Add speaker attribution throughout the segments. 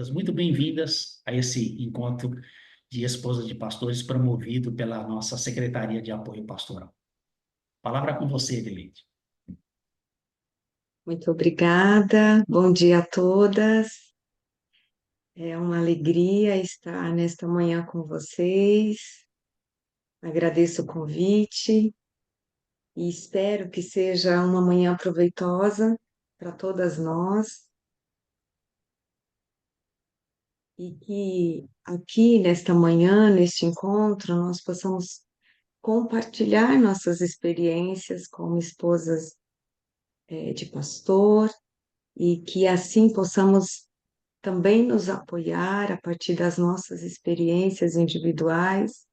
Speaker 1: todas muito bem-vindas a esse encontro de esposas de pastores promovido pela nossa Secretaria de Apoio Pastoral. Palavra com você, Evelide.
Speaker 2: Muito obrigada. Bom dia a todas. É uma alegria estar nesta manhã com vocês. Agradeço o convite e espero que seja uma manhã proveitosa para todas nós e que aqui nesta manhã, neste encontro, nós possamos compartilhar nossas experiências como esposas de pastor e que assim possamos também nos apoiar a partir das nossas experiências individuais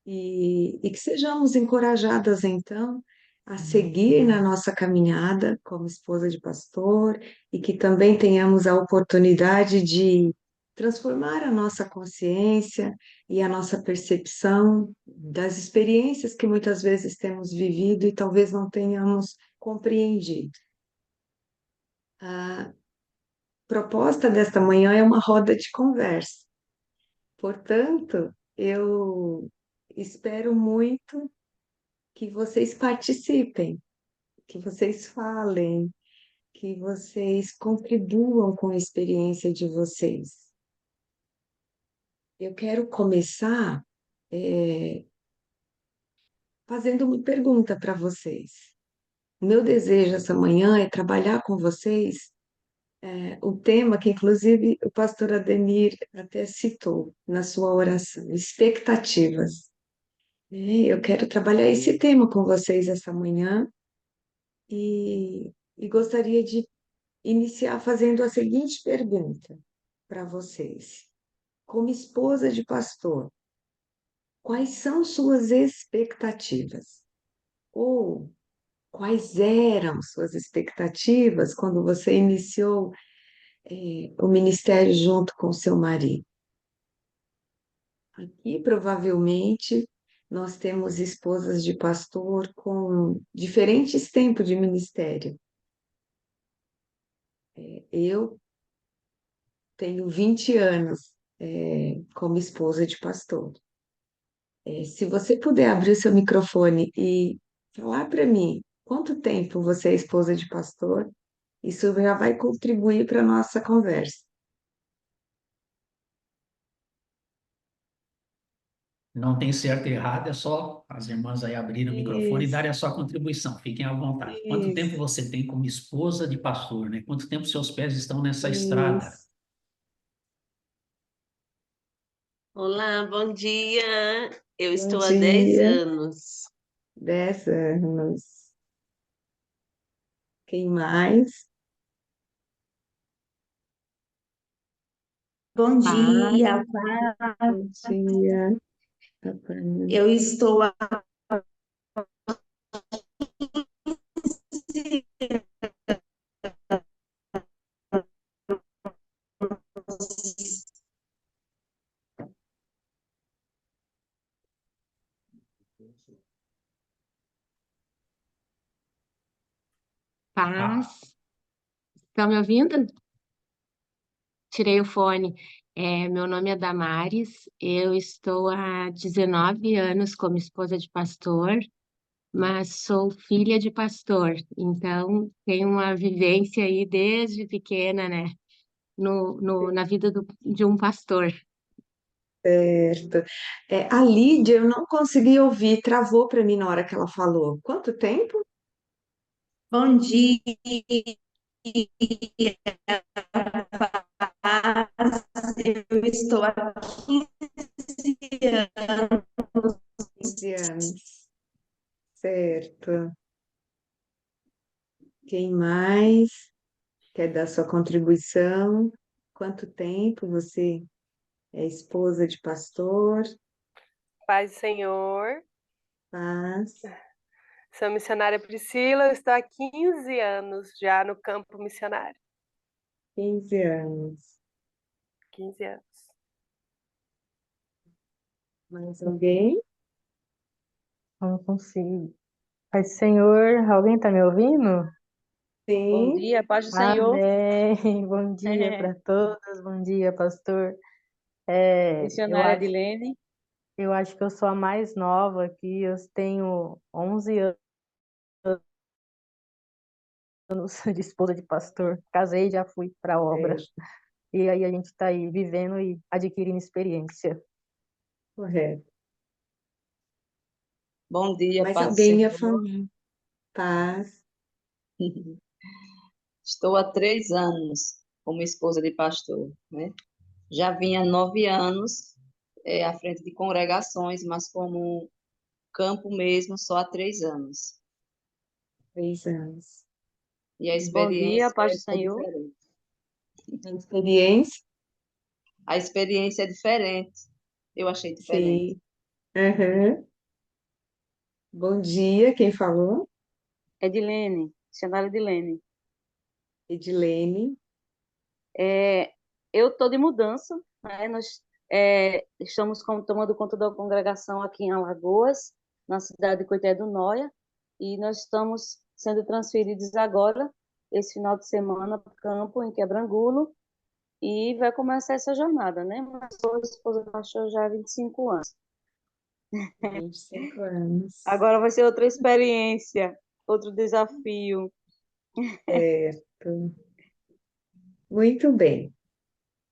Speaker 2: e que sejamos encorajadas, então, a seguir na nossa caminhada como esposa de pastor e que também tenhamos a oportunidade de transformar a nossa consciência e a nossa percepção das experiências que muitas vezes temos vivido e talvez não tenhamos compreendido. A proposta desta manhã é uma roda de conversa. Portanto, eu espero muito que vocês participem, que vocês falem, que vocês contribuam com a experiência de vocês. Eu quero começar, eh, fazendo uma pergunta para vocês. O meu desejo essa manhã é trabalhar com vocês, o tema que, inclusive, o pastor Ademir até citou na sua oração, expectativas. Eu quero trabalhar esse tema com vocês essa manhã e gostaria de iniciar fazendo a seguinte pergunta para vocês. Como esposa de pastor, quais são suas expectativas? Ou quais eram suas expectativas quando você iniciou, o ministério junto com seu marido? Aqui, provavelmente, nós temos esposas de pastor com diferentes tempos de ministério. Eu tenho 20 anos, como esposa de pastor. Se você puder abrir o seu microfone e falar para mim quanto tempo você é esposa de pastor, isso já vai contribuir para a nossa conversa.
Speaker 1: Não tem certo e errado, é só as irmãs aí abrirem o microfone e
Speaker 2: Isso,
Speaker 1: darem a sua contribuição. Fiquem à vontade. Quanto tempo
Speaker 2: isso,
Speaker 1: você tem como esposa de pastor, né? Quanto tempo seus pés estão nessa estrada?
Speaker 2: isso.
Speaker 3: Olá, bom dia. Eu
Speaker 2: Bom
Speaker 3: estou há 10
Speaker 2: dia,
Speaker 3: anos.
Speaker 2: 10 anos. Quem mais?
Speaker 4: Bom
Speaker 2: Paz,
Speaker 4: dia, paz.
Speaker 2: bom dia. Tá bom.
Speaker 4: Eu estou há
Speaker 1: Ah,
Speaker 5: Paz, estão me ouvindo? Tirei o fone. Meu nome é Damares, eu estou há 19 anos como esposa de pastor, mas sou filha de pastor, então tenho uma vivência aí desde pequena, né, na vida de um pastor.
Speaker 2: Certo. A Lídia, eu não consegui ouvir, travou para mim na hora que ela falou. Quanto tempo?
Speaker 4: bom dia, paz. Eu estou há 15 anos.
Speaker 2: 15 anos. Certo. Quem mais quer dar sua contribuição? Quanto tempo você é esposa de pastor?
Speaker 6: Paz do Senhor.
Speaker 2: Faz
Speaker 6: Sou missionária Priscila, eu estou há 15 anos já no campo missionário.
Speaker 2: 15 anos.
Speaker 6: 15 anos.
Speaker 2: Mais alguém?
Speaker 7: Não consigo. Pai Senhor, alguém tá me ouvindo?
Speaker 3: Bom
Speaker 2: Sim,
Speaker 3: dia, paz do Senhor.
Speaker 7: Amém. Bom dia para todos. Bom dia, pastor.
Speaker 3: Missionária Edilene.
Speaker 7: Eu acho que eu sou a mais nova aqui. Eu tenho 11 anos de esposa de pastor. Casei e já fui para a obra. E aí a gente está aí vivendo e adquirindo experiência.
Speaker 2: correto.
Speaker 3: Bom dia,
Speaker 2: Mais
Speaker 3: paz do
Speaker 2: alguém me
Speaker 3: Senhor.
Speaker 2: falou. Paz.
Speaker 3: Estou há 3 anos como esposa de pastor, né? Já vinha há 9 anos à frente de congregações, mas como campo mesmo, só há 3 anos.
Speaker 2: 3 anos.
Speaker 3: E a
Speaker 5: Bom dia,
Speaker 3: experiência
Speaker 5: paz do
Speaker 3: é
Speaker 5: Senhor.
Speaker 3: diferente.
Speaker 2: A experiência?
Speaker 3: A experiência é diferente. Eu achei diferente.
Speaker 2: Sim. Aham. Bom dia, quem falou?
Speaker 5: Edilene, missionária Edilene.
Speaker 2: Edilene.
Speaker 5: Eu estou de mudança, né? Nós estamos tomando conta da congregação aqui em Alagoas, na cidade de Coité do Noia, e nós estamos sendo transferidos agora, esse final de semana, para o campo, em Quebrangulo, e vai começar essa jornada, né? Mas sou esposa do pastor já há 25 anos.
Speaker 2: 25 anos.
Speaker 5: Agora vai ser outra experiência, outro desafio.
Speaker 2: Certo. Muito bem.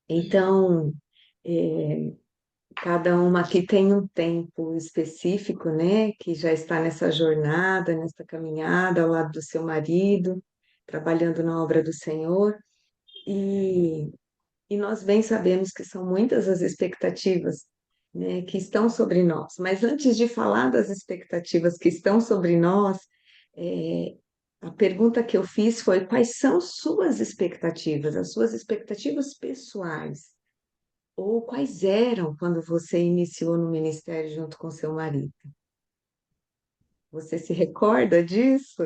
Speaker 2: Então, cada uma aqui tem um tempo específico, né? Que já está nessa jornada, nessa caminhada ao lado do seu marido, trabalhando na obra do Senhor. E nós bem sabemos que são muitas as expectativas, né, que estão sobre nós. Mas antes de falar das expectativas que estão sobre nós, é, a pergunta que eu fiz foi: quais são suas expectativas, as suas expectativas pessoais? Ou quais eram quando você iniciou no ministério junto com seu marido? Você se recorda disso?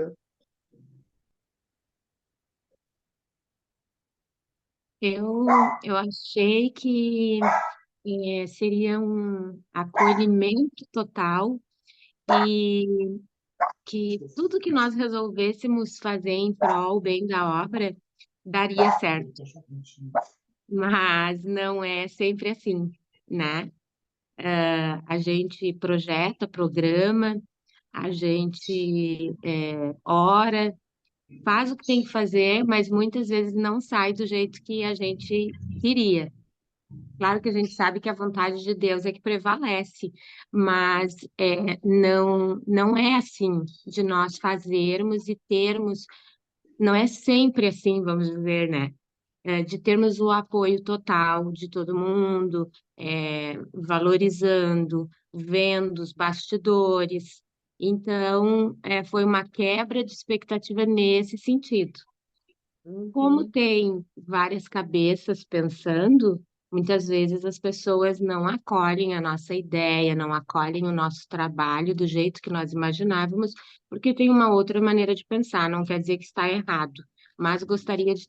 Speaker 5: Eu achei que seria um acolhimento total e que tudo que nós resolvêssemos fazer em prol bem da obra daria certo, mas não é sempre assim, né? A gente projeta, programa, a gente ora, faz o que tem que fazer, mas muitas vezes não sai do jeito que a gente queria. Claro que a gente sabe que a vontade de Deus é que prevalece, mas não é assim de nós fazermos e termos, não é sempre assim, vamos dizer, né? De termos o apoio total de todo mundo, valorizando, vendo os bastidores. Então, foi uma quebra de expectativa nesse sentido. Como
Speaker 2: Uhum.
Speaker 5: tem várias cabeças pensando, muitas vezes as pessoas não acolhem a nossa ideia, não acolhem o nosso trabalho do jeito que nós imaginávamos, porque tem uma outra maneira de pensar, não quer dizer que está errado, mas gostaria de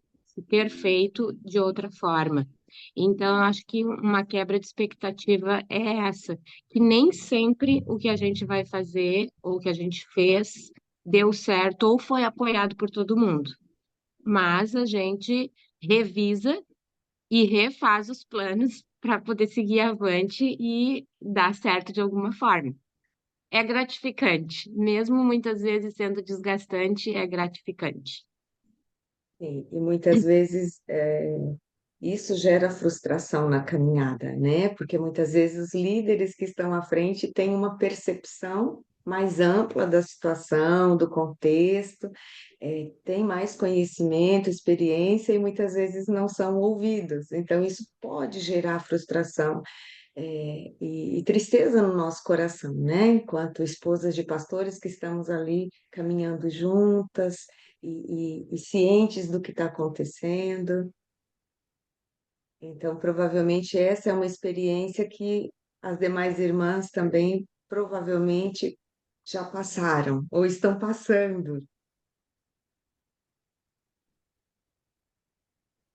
Speaker 5: ter feito de outra forma. Então, eu acho que uma quebra de expectativa é essa, que nem sempre o que a gente vai fazer ou o que a gente fez deu certo ou foi apoiado por todo mundo, mas a gente revisa e refaz os planos para poder seguir avante e dar certo de alguma forma. É gratificante, mesmo muitas vezes sendo desgastante, é gratificante.
Speaker 2: Sim, e muitas vezes isso gera frustração na caminhada, né? Porque muitas vezes os líderes que estão à frente têm uma percepção mais ampla da situação, do contexto, têm mais conhecimento, experiência e muitas vezes não são ouvidos. Então, isso pode gerar frustração, e tristeza no nosso coração, né? Enquanto esposas de pastores que estamos ali caminhando juntas e cientes do que está acontecendo. Então, provavelmente essa é uma experiência que as demais irmãs também provavelmente já passaram ou estão passando.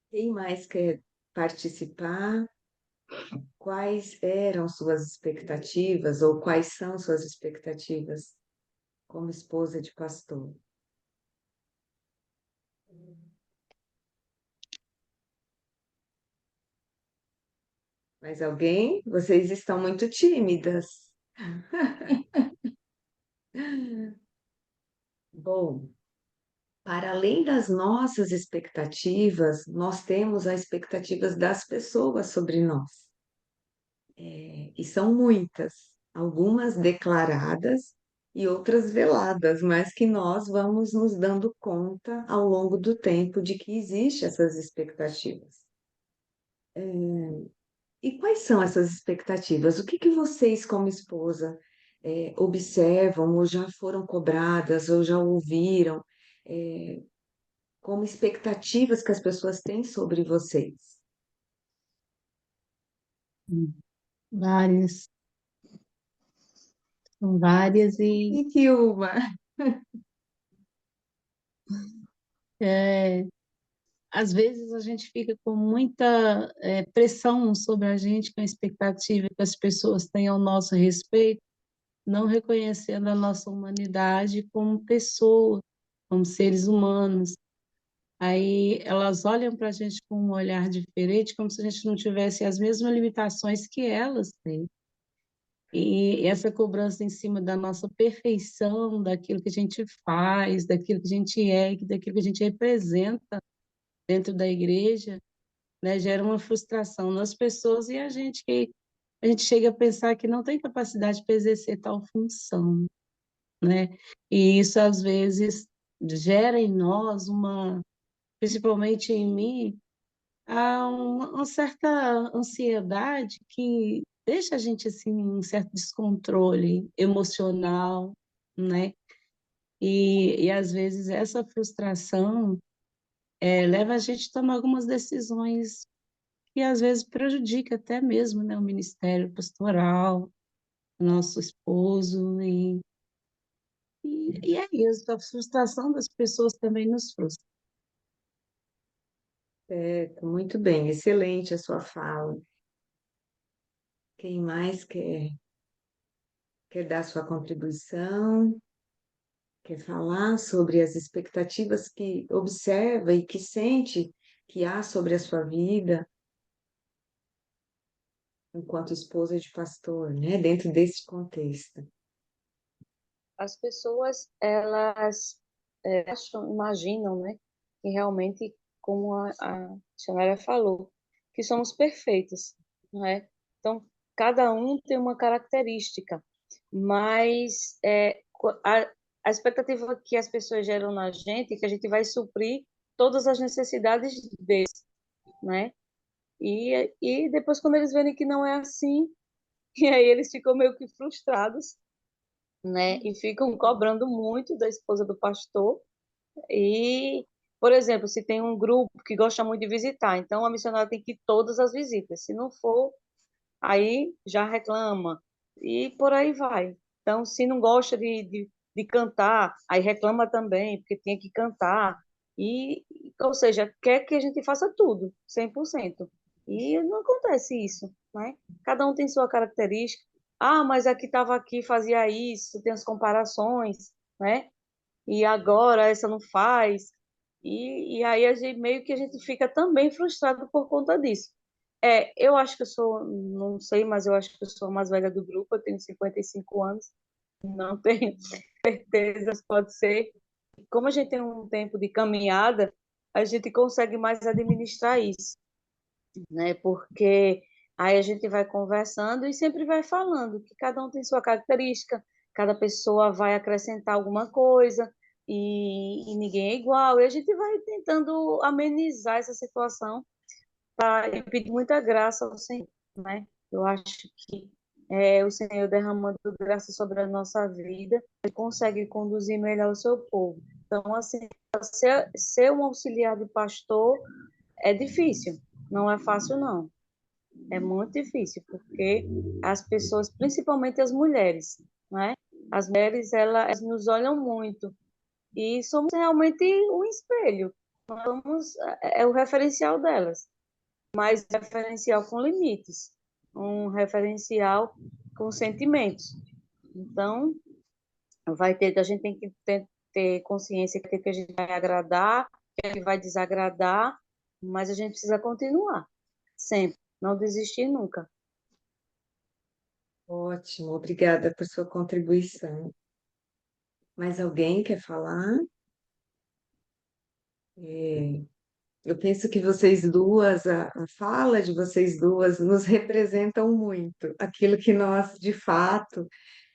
Speaker 2: Quem mais quer participar? Quais eram suas expectativas ou quais são suas expectativas como esposa de pastor? Mais alguém? Vocês estão muito tímidas. Bom, para além das nossas expectativas, nós temos as expectativas das pessoas sobre nós. E são muitas, algumas declaradas e outras veladas, mas que nós vamos nos dando conta ao longo do tempo de que existem essas expectativas. E quais são essas expectativas? O que que vocês, como esposa, observam ou já foram cobradas ou já ouviram, eh, como expectativas que as pessoas têm sobre vocês?
Speaker 4: Várias, são várias e
Speaker 2: E que uma?
Speaker 4: é, às vezes a gente fica com muita pressão sobre a gente, com a expectativa que as pessoas têm ao nosso respeito, não reconhecendo a nossa humanidade como pessoa, como seres humanos. Aí elas olham para a gente com um olhar diferente, como se a gente não tivesse as mesmas limitações que elas têm. E essa cobrança em cima da nossa perfeição, daquilo que a gente faz, daquilo que a gente é, daquilo que a gente representa dentro da igreja, né, gera uma frustração nas pessoas e a gente chega a pensar que não tem capacidade para exercer tal função, né? E isso às vezes gera em nós principalmente em mim, há uma certa ansiedade que deixa a gente assim em um certo descontrole emocional, né? E às vezes essa frustração leva a gente a tomar algumas decisões que às vezes prejudica até mesmo, né, o ministério pastoral, o nosso esposo, e é isso, a frustração das pessoas também nos frustra.
Speaker 2: Certo, muito bem, excelente a sua fala. Quem mais quer dar sua contribuição? Quer falar sobre as expectativas que observa e que sente que há sobre a sua vida enquanto esposa de pastor, né? Dentro desse contexto.
Speaker 3: As pessoas, elas acham, imaginam, né, que realmente, como a Xanara falou, que somos perfeitos, não é? Então, cada um tem uma característica, mas a expectativa que as pessoas geram na gente é que a gente vai suprir todas as necessidades deles, né? E depois, quando eles verem que não é assim, e aí eles ficam meio que frustrados, né? E ficam cobrando muito da esposa do pastor. E, por exemplo, se tem um grupo que gosta muito de visitar, então a missionária tem que ir todas as visitas. Se não for, aí já reclama. E por aí vai. Então, se não gosta de cantar, aí reclama também, porque tinha que cantar. Ou seja, quer que a gente faça tudo, 100%. E não acontece isso, né? Cada um tem sua característica. Ah, mas aqui estava aqui, fazia isso, tem as comparações, né? E agora essa não faz. E aí meio que a gente fica também frustrado por conta disso. Eu acho que eu sou, não sei, mas eu acho que eu sou a mais velha do grupo, eu tenho 55 anos, não tenho certeza, pode ser. Como a gente tem um tempo de caminhada, a gente consegue mais administrar isso, né? Porque aí a gente vai conversando e sempre vai falando que cada um tem sua característica, cada pessoa vai acrescentar alguma coisa e ninguém é igual. E a gente vai tentando amenizar essa situação e pedir muita graça ao Senhor, né? Eu acho que o Senhor derramando graça sobre a nossa vida, Ele consegue conduzir melhor o seu povo. Então, assim, ser um auxiliar de pastor é difícil, não é fácil, não. É muito difícil, porque as pessoas, principalmente as mulheres, né? As mulheres, elas nos olham muito e somos realmente um espelho. Nós somos, o referencial delas, mas referencial com limites, um referencial com sentimentos. Então, a gente tem que ter consciência que a gente vai agradar que vai desagradar, mas a gente precisa continuar, sempre, não desistir nunca.
Speaker 2: Ótimo, obrigada por sua contribuição. Mais alguém quer falar? É, eu penso que vocês duas, a fala de vocês duas nos representam muito, aquilo que nós, de fato,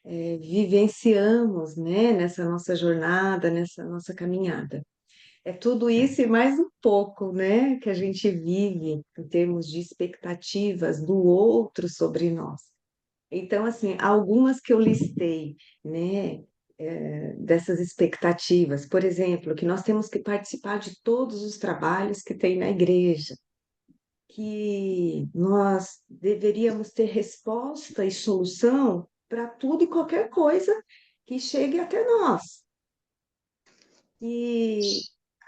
Speaker 2: vivenciamos, né, nessa nossa jornada, nessa nossa caminhada. É tudo isso e mais um pouco, né, que a gente vive em termos de expectativas do outro sobre nós. Então, assim, algumas que eu listei, né, dessas expectativas, por exemplo, que nós temos que participar de todos os trabalhos que tem na igreja, que nós deveríamos ter resposta e solução para tudo e qualquer coisa que chegue até nós. E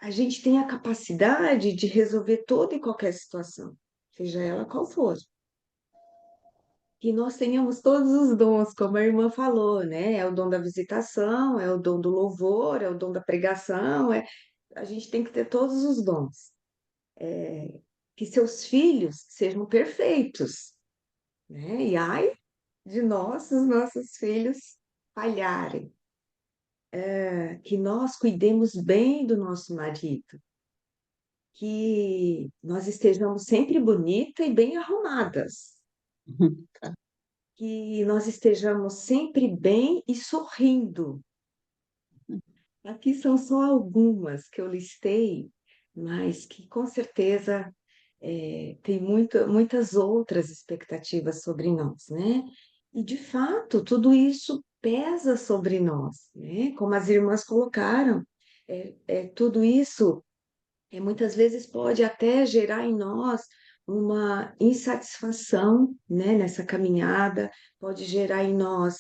Speaker 2: a gente tem a capacidade de resolver toda e qualquer situação, seja ela qual for. Que nós tenhamos todos os dons, como a irmã falou, né? É o dom da visitação, é o dom do louvor, é o dom da pregação, a gente tem que ter todos os dons. Que seus filhos sejam perfeitos, né? E ai de nós, os nossos filhos falharem. Que nós cuidemos bem do nosso marido, que nós estejamos sempre bonitas e bem arrumadas, que nós estejamos sempre bem e sorrindo. Aqui são só algumas que eu listei, mas que com certeza tem muitas outras expectativas sobre nós, né? E de fato, tudo isso pesa sobre nós, né? Como as irmãs colocaram, tudo isso muitas vezes pode até gerar em nós uma insatisfação, né, nessa caminhada, pode gerar em nós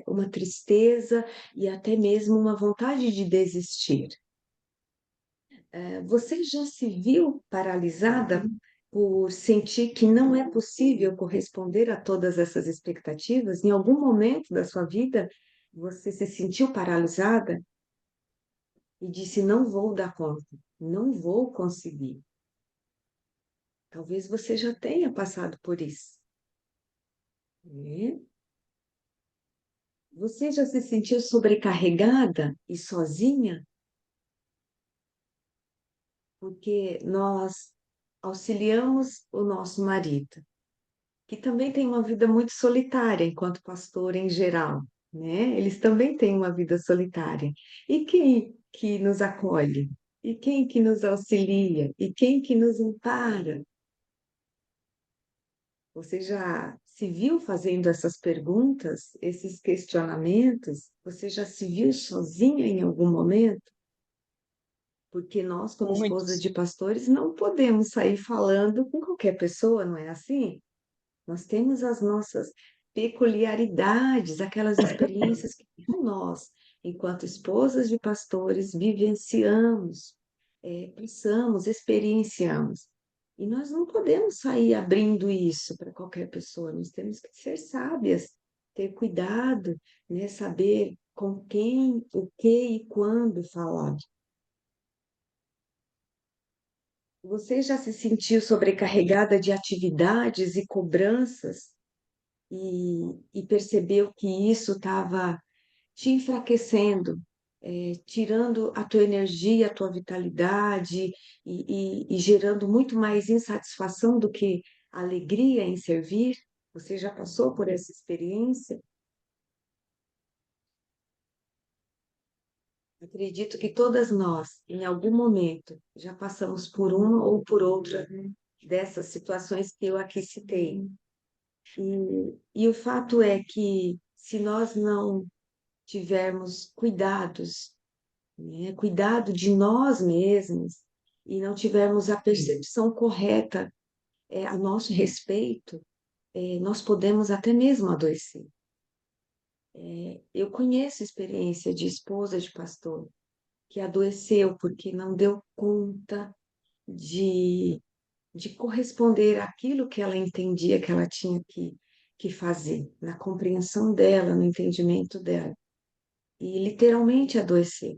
Speaker 2: uma tristeza e até mesmo uma vontade de desistir. Você já se viu paralisada por sentir que não é possível corresponder a todas essas expectativas? Em algum momento da sua vida, você se sentiu paralisada e disse: Não vou dar conta, não vou conseguir. Talvez você já tenha passado por isso, né? Você já se sentiu sobrecarregada e sozinha? Porque nós auxiliamos o nosso marido, que também tem uma vida muito solitária enquanto pastor em geral, né? Eles também têm uma vida solitária. E quem que nos acolhe? E quem que nos auxilia? E quem que nos ampara? Você já se viu fazendo essas perguntas, esses questionamentos? Você já se viu sozinha em algum momento? Porque nós, como esposas
Speaker 3: Muitos.
Speaker 2: de pastores, não podemos sair falando com qualquer pessoa, não é assim? Nós temos as nossas peculiaridades, aquelas experiências que nós, enquanto esposas de pastores, vivenciamos, passamos, experienciamos. E nós não podemos sair abrindo isso para qualquer pessoa, nós temos que ser sábias, ter cuidado, né? Saber com quem, o que e quando falar. Você já se sentiu sobrecarregada de atividades e cobranças e percebeu que isso estava te enfraquecendo, tirando a tua energia, a tua vitalidade e gerando muito mais insatisfação do que alegria em servir? Você já passou por essa experiência? Acredito que todas nós, em algum momento, já passamos por uma ou por outra dessas situações que eu aqui citei. E o fato é que, se nós não tivermos cuidados, né, cuidado de nós mesmos, e não tivermos a percepção correta a nosso respeito, nós podemos até mesmo adoecer. Eu conheço experiência de esposa de pastor que adoeceu porque não deu conta de, de corresponder àquilo que ela entendia que ela tinha que fazer, na compreensão dela, no entendimento dela. E literalmente adoecer,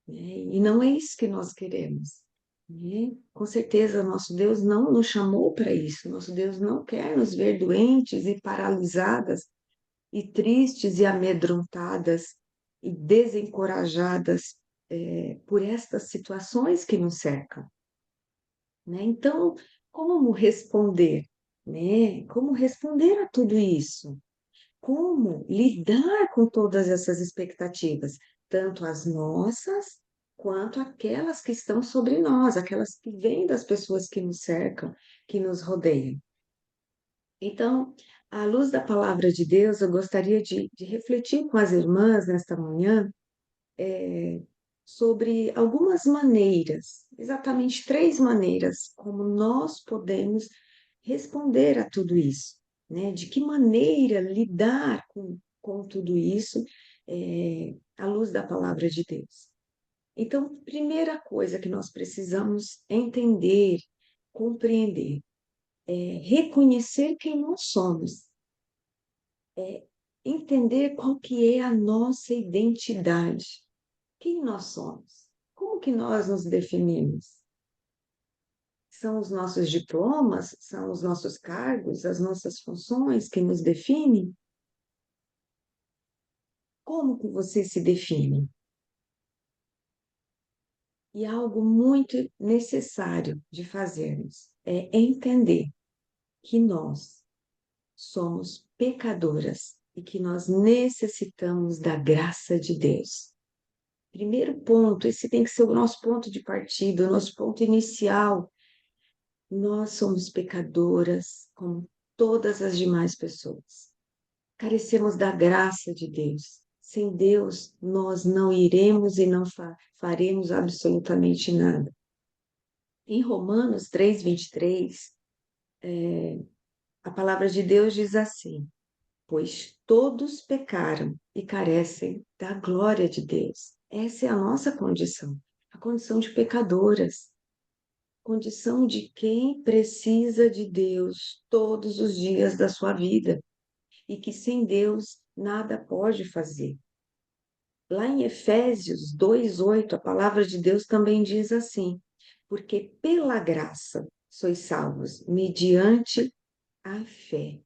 Speaker 2: né? E não é isso que nós queremos. né? Com certeza, nosso Deus não nos chamou para isso. Nosso Deus não quer nos ver doentes e paralisadas, e tristes e amedrontadas e desencorajadas por estas situações que nos cercam, né? Então, como responder, né? Como responder a tudo isso? Como lidar com todas essas expectativas, tanto as nossas quanto aquelas que estão sobre nós, aquelas que vêm das pessoas que nos cercam, que nos rodeiam. Então, à luz da palavra de Deus, eu gostaria de refletir com as irmãs nesta manhã sobre algumas maneiras, exatamente 3 maneiras, como nós podemos responder a tudo isso, né? De que maneira lidar com tudo isso, à luz da palavra de Deus. Então, primeira coisa que nós precisamos entender, compreender, reconhecer quem nós somos, entender qual que é a nossa identidade, quem nós somos, como que nós nos definimos. São os nossos diplomas, são os nossos cargos, as nossas funções que nos definem? Como que você se define? E algo muito necessário de fazermos é entender que nós somos pecadoras e que nós necessitamos da graça de Deus. Primeiro ponto, esse tem que ser o nosso ponto de partida, o nosso ponto inicial. Nós somos pecadoras, como todas as demais pessoas. Carecemos da graça de Deus. Sem Deus, nós não iremos e não faremos absolutamente nada. Em Romanos 3:23, a palavra de Deus diz assim: pois todos pecaram e carecem da glória de Deus. Essa é a nossa condição, a condição de pecadoras, condição de quem precisa de Deus todos os dias da sua vida e que sem Deus nada pode fazer. Lá em Efésios 2:8, a palavra de Deus também diz assim: porque pela graça sois salvos, mediante a fé.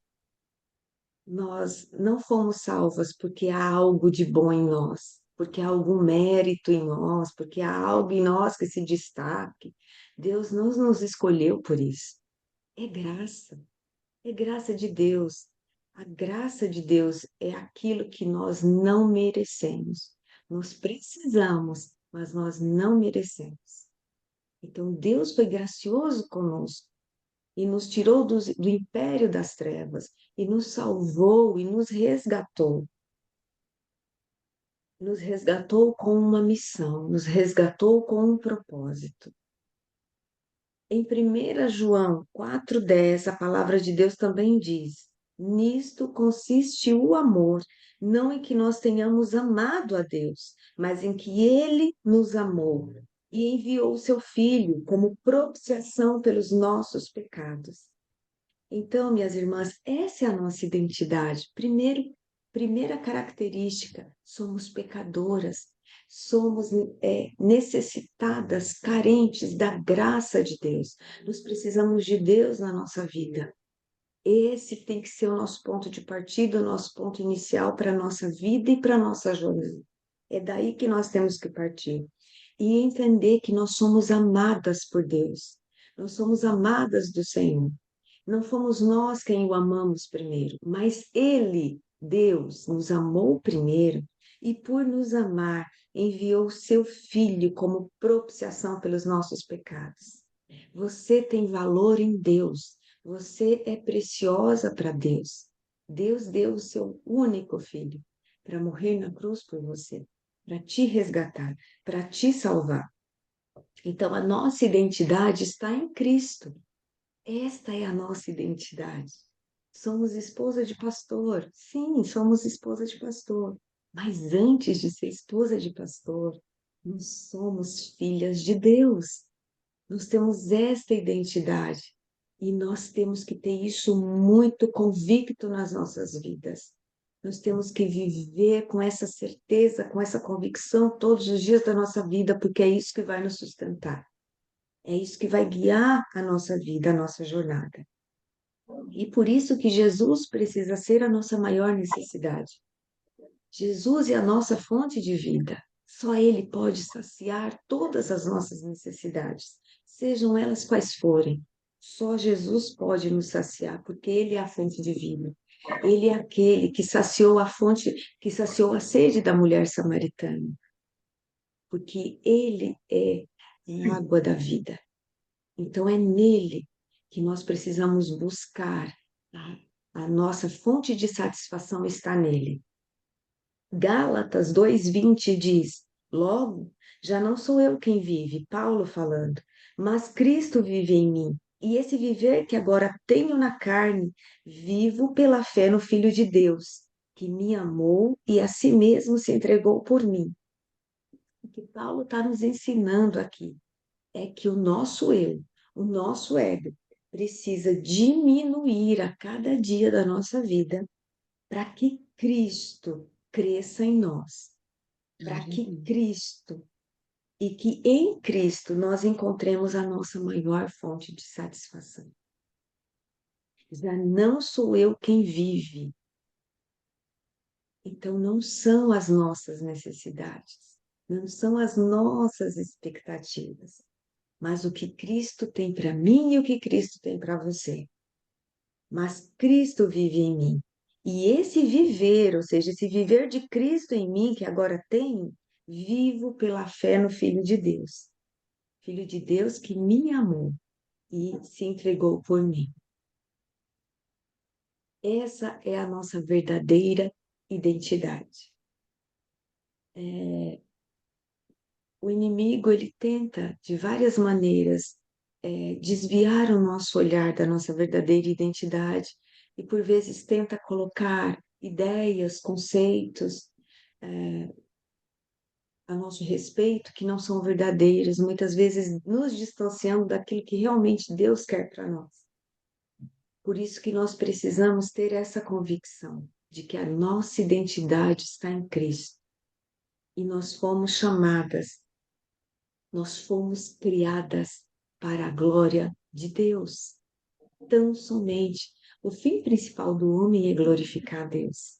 Speaker 2: Nós não fomos salvas porque há algo de bom em nós, porque há algum mérito em nós, porque há algo em nós que se destaque. Deus não nos escolheu por isso. É graça de Deus. A graça de Deus é aquilo que nós não merecemos. Nós precisamos, mas nós não merecemos. Então, Deus foi gracioso conosco e nos tirou do império das trevas e nos salvou e nos resgatou. Nos resgatou com uma missão, nos resgatou com um propósito. Em 1 João 4:10, a palavra de Deus também diz: nisto consiste o amor, não em que nós tenhamos amado a Deus, mas em que Ele nos amou e enviou o seu Filho como propiciação pelos nossos pecados. Então, minhas irmãs, essa é a nossa identidade. Primeira característica, somos pecadoras, somos necessitadas, carentes da graça de Deus. Nós precisamos de Deus na nossa vida. Esse tem que ser o nosso ponto de partida, o nosso ponto inicial para a nossa vida e para a nossa jornada. É daí que nós temos que partir. E entender que nós somos amadas por Deus. Nós somos amadas do Senhor. Não fomos nós quem o amamos primeiro, mas Ele, Deus, nos amou primeiro e, por nos amar, enviou seu Filho como propiciação pelos nossos pecados. Você tem valor em Deus, você é preciosa para Deus. Deus deu o seu único Filho para morrer na cruz por você, para te resgatar, para te salvar. Então, a nossa identidade está em Cristo. Esta é a nossa identidade. Somos esposa de pastor. Sim, somos esposa de pastor. Mas antes de ser esposa de pastor, nós somos filhas de Deus. Nós temos esta identidade. E nós temos que ter isso muito convicto nas nossas vidas. Nós temos que viver com essa certeza, com essa convicção todos os dias da nossa vida, porque é isso que vai nos sustentar. É isso que vai guiar a nossa vida, a nossa jornada. E por isso que Jesus precisa ser a nossa maior necessidade. Jesus é a nossa fonte de vida. Só Ele pode saciar todas as nossas necessidades, sejam elas quais forem. Só Jesus pode nos saciar, porque Ele é a fonte de vida. Ele é aquele que saciou a fonte, que saciou a sede da mulher samaritana, porque Ele é a água da vida. Então é nele que nós precisamos buscar. Tá? A nossa fonte de satisfação está nele. Gálatas 2:20 diz: Logo, já não sou eu quem vive, Paulo falando, mas Cristo vive em mim. E esse viver que agora tenho na carne, vivo pela fé no Filho de Deus, que me amou e a si mesmo se entregou por mim. O que Paulo está nos ensinando aqui é que o nosso eu, o nosso ego, precisa diminuir a cada dia da nossa vida para que Cristo cresça em nós, para que Cristo e que em Cristo nós encontremos a nossa maior fonte de satisfação. Já não sou eu quem vive, então não são as nossas necessidades, não são as nossas expectativas, mas o que Cristo tem para mim e o que Cristo tem para você. Mas Cristo vive em mim. E esse viver, ou seja, esse viver de Cristo em mim, que agora tenho, vivo pela fé no Filho de Deus. Filho de Deus que me amou e se entregou por mim. Essa é a nossa verdadeira identidade. O inimigo, ele tenta, de várias maneiras, desviar o nosso olhar da nossa verdadeira identidade e, por vezes, tenta colocar ideias, conceitos a nosso respeito que não são verdadeiros, muitas vezes nos distanciando daquilo que realmente Deus quer para nós. Por isso que nós precisamos ter essa convicção de que a nossa identidade está em Cristo. E nós fomos chamadas, nós fomos criadas para a glória de Deus. Tão somente o fim principal do homem é glorificar a Deus.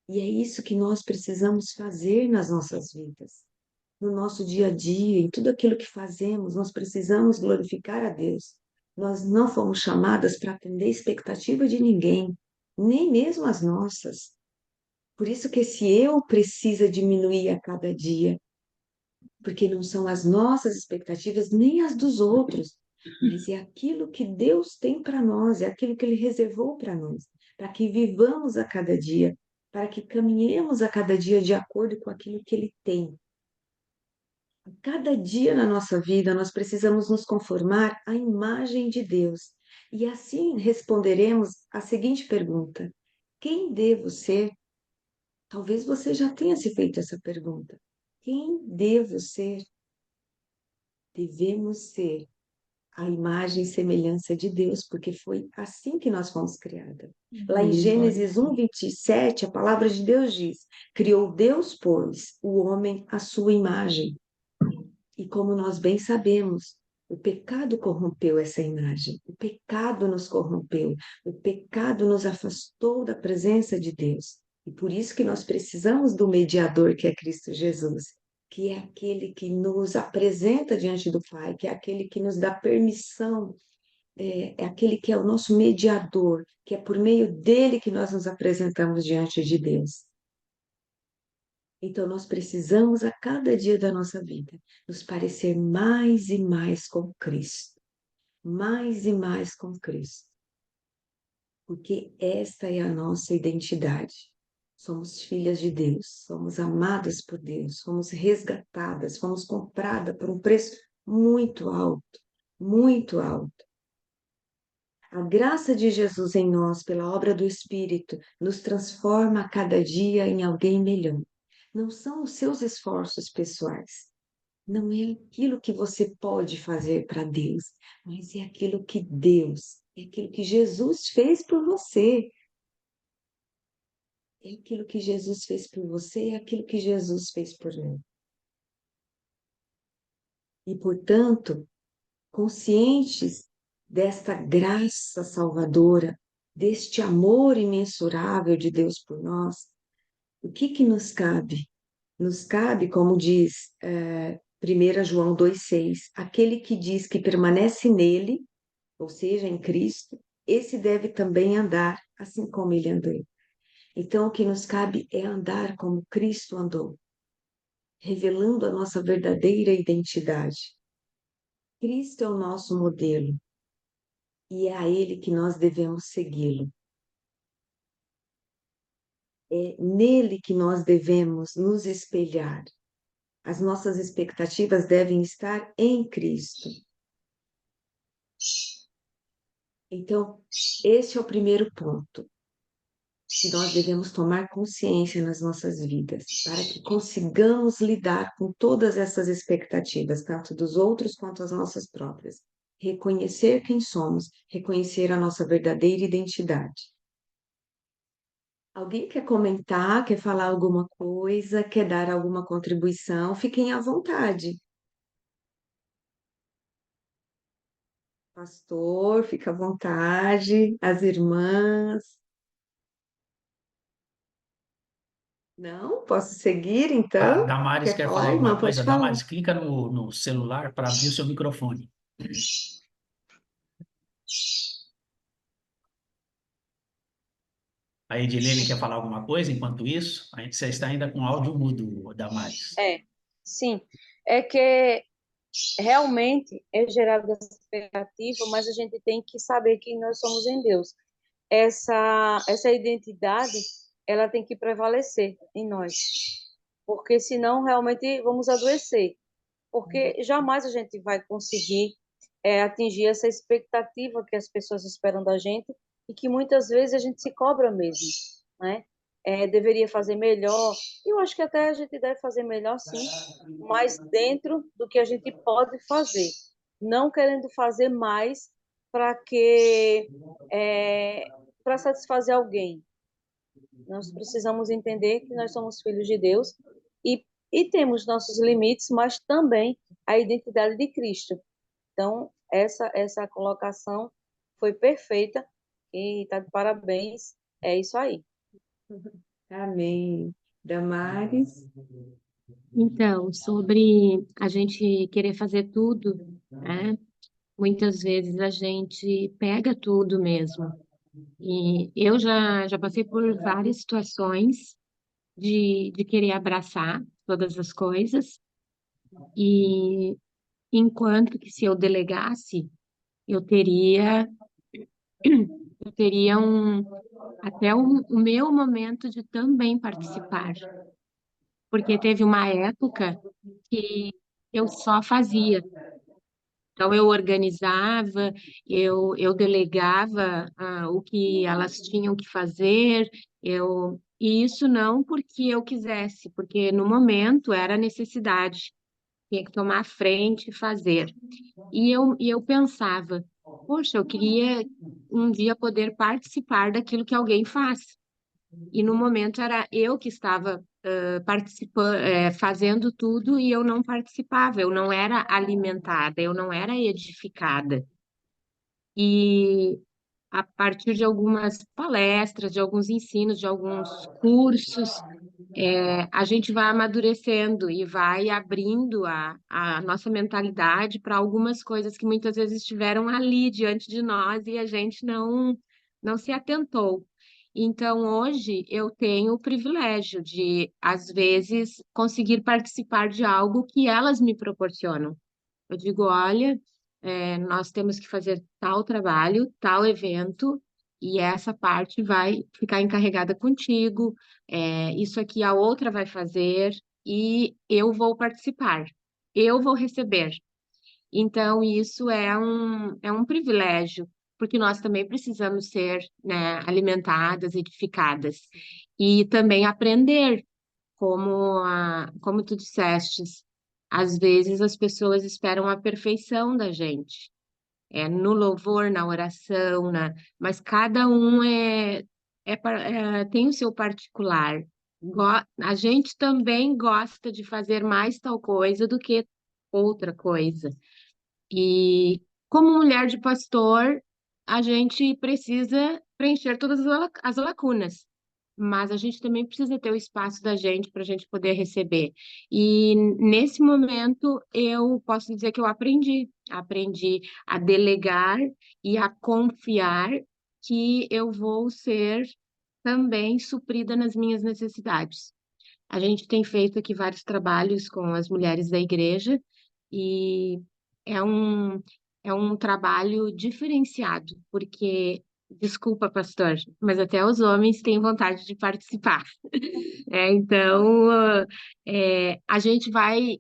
Speaker 2: E é isso que nós precisamos fazer nas nossas vidas. No nosso dia a dia, em tudo aquilo que fazemos, nós precisamos glorificar a Deus. Nós não fomos chamadas para atender a expectativa de ninguém, nem mesmo as nossas. Por isso que esse eu precisa diminuir a cada dia, porque não são as nossas expectativas nem as dos outros, mas é aquilo que Deus tem para nós, é aquilo que Ele reservou para nós, para que vivamos a cada dia, para que caminhemos a cada dia de acordo com aquilo que Ele tem. Cada dia na nossa vida nós precisamos nos conformar à imagem de Deus. E assim responderemos a seguinte pergunta: quem devo ser? Talvez você já tenha se feito essa pergunta. Quem devo ser? Devemos ser a imagem e semelhança de Deus, porque foi assim que nós fomos criadas. Lá em Gênesis 1:27, a palavra de Deus diz: criou Deus, pois, o homem à sua imagem. E como nós bem sabemos, o pecado corrompeu essa imagem, o pecado nos corrompeu, o pecado nos afastou da presença de Deus. E por isso que nós precisamos do mediador, que é Cristo Jesus, que é aquele que nos apresenta diante do Pai, que é aquele que nos dá permissão, é aquele que é o nosso mediador, que é por meio dele que nós nos apresentamos diante de Deus. Então, nós precisamos a cada dia da nossa vida nos parecer mais e mais com Cristo. Mais e mais com Cristo. Porque esta é a nossa identidade. Somos filhas de Deus, somos amadas por Deus, fomos resgatadas, fomos compradas por um preço muito alto, muito alto. A graça de Jesus em nós, pela obra do Espírito, nos transforma a cada dia em alguém melhor. Não são os seus esforços pessoais, não é aquilo que você pode fazer para Deus, mas é aquilo que Deus, é aquilo que Jesus fez por você. É aquilo que Jesus fez por você, é aquilo que Jesus fez por mim. E, portanto, conscientes desta graça salvadora, deste amor imensurável de Deus por nós, o que nos cabe? Nos cabe, como diz 1 João 2,6, aquele que diz que permanece nele, ou seja, em Cristo, esse deve também andar assim como ele andou. Então, o que nos cabe é andar como Cristo andou, revelando a nossa verdadeira identidade. Cristo é o nosso modelo e é a ele que nós devemos segui-lo. É nele que nós devemos nos espelhar. As nossas expectativas devem estar em Cristo. Então, esse é o primeiro ponto que nós devemos tomar consciência nas nossas vidas, para que consigamos lidar com todas essas expectativas, tanto dos outros quanto as nossas próprias. Reconhecer quem somos, reconhecer a nossa verdadeira identidade. Alguém quer comentar, quer falar alguma coisa, quer dar alguma contribuição? Fiquem à vontade. Pastor, fica à vontade. As irmãs. Não? Posso seguir,
Speaker 1: A
Speaker 2: então?
Speaker 1: Damares
Speaker 2: Quer
Speaker 1: quer falar
Speaker 2: falar, irmã?
Speaker 1: alguma
Speaker 2: Pode
Speaker 1: coisa?
Speaker 2: falar.
Speaker 1: Damares, clica no celular para abrir o seu microfone. A Edilene quer falar alguma coisa enquanto isso? Você está ainda com áudio mudo, Damares.
Speaker 3: Sim, é que realmente é gerada essa expectativa, mas a gente tem que saber que nós somos em Deus. Essa identidade, ela tem que prevalecer em nós, porque senão realmente vamos adoecer, porque jamais a gente vai conseguir atingir essa expectativa que as pessoas esperam da gente e que muitas vezes a gente se cobra mesmo, né? Deveria fazer melhor. Eu acho que até a gente deve fazer melhor, sim, mas dentro do que a gente pode fazer, não querendo fazer mais para que para satisfazer alguém. Nós precisamos entender que nós somos filhos de Deus e temos nossos limites, mas também a identidade de Cristo. Então, essa colocação foi perfeita e está de parabéns. É isso aí.
Speaker 2: Amém. Damares?
Speaker 5: Então, sobre a gente querer fazer tudo, né? Muitas vezes a gente pega tudo mesmo. E eu já passei por várias situações de querer abraçar todas as coisas, e enquanto que se eu delegasse, eu teria, eu teria até o meu momento de também participar. Porque teve uma época que eu só fazia. Então, eu organizava, eu delegava o que elas tinham que fazer, e isso não porque eu quisesse, porque no momento era necessidade, tinha que tomar a frente e fazer. E eu pensava, poxa, eu queria um dia poder participar daquilo que alguém faz. E no momento era eu que estava participando, fazendo tudo e eu não participava, eu não era alimentada, eu não era edificada. E a partir de algumas palestras, de alguns ensinos, de alguns cursos, a gente vai amadurecendo e vai abrindo a nossa mentalidade para algumas coisas que muitas vezes estiveram ali diante de nós e a gente não se atentou. Então, hoje, eu tenho o privilégio de, às vezes, conseguir participar de algo que elas me proporcionam. Eu digo, olha, nós temos que fazer tal trabalho, tal evento, e essa parte vai ficar encarregada contigo, isso aqui a outra vai fazer, e eu vou participar, eu vou receber. Então, isso é um privilégio, porque nós também precisamos ser, né, alimentadas, edificadas, e também aprender, como tu dissestes, às vezes as pessoas esperam a perfeição da gente, no louvor, na oração, mas cada um tem o seu particular. A gente também gosta de fazer mais tal coisa do que outra coisa. E como mulher de pastor, a gente precisa preencher todas as lacunas, mas a gente também precisa ter o espaço da gente para a gente poder receber. E nesse momento eu posso dizer que eu aprendi a delegar e a confiar que eu vou ser também suprida nas minhas necessidades. A gente tem feito aqui vários trabalhos com as mulheres da igreja e é um, é um trabalho diferenciado, porque, desculpa, pastor, mas até os homens têm vontade de participar. Então, a gente vai,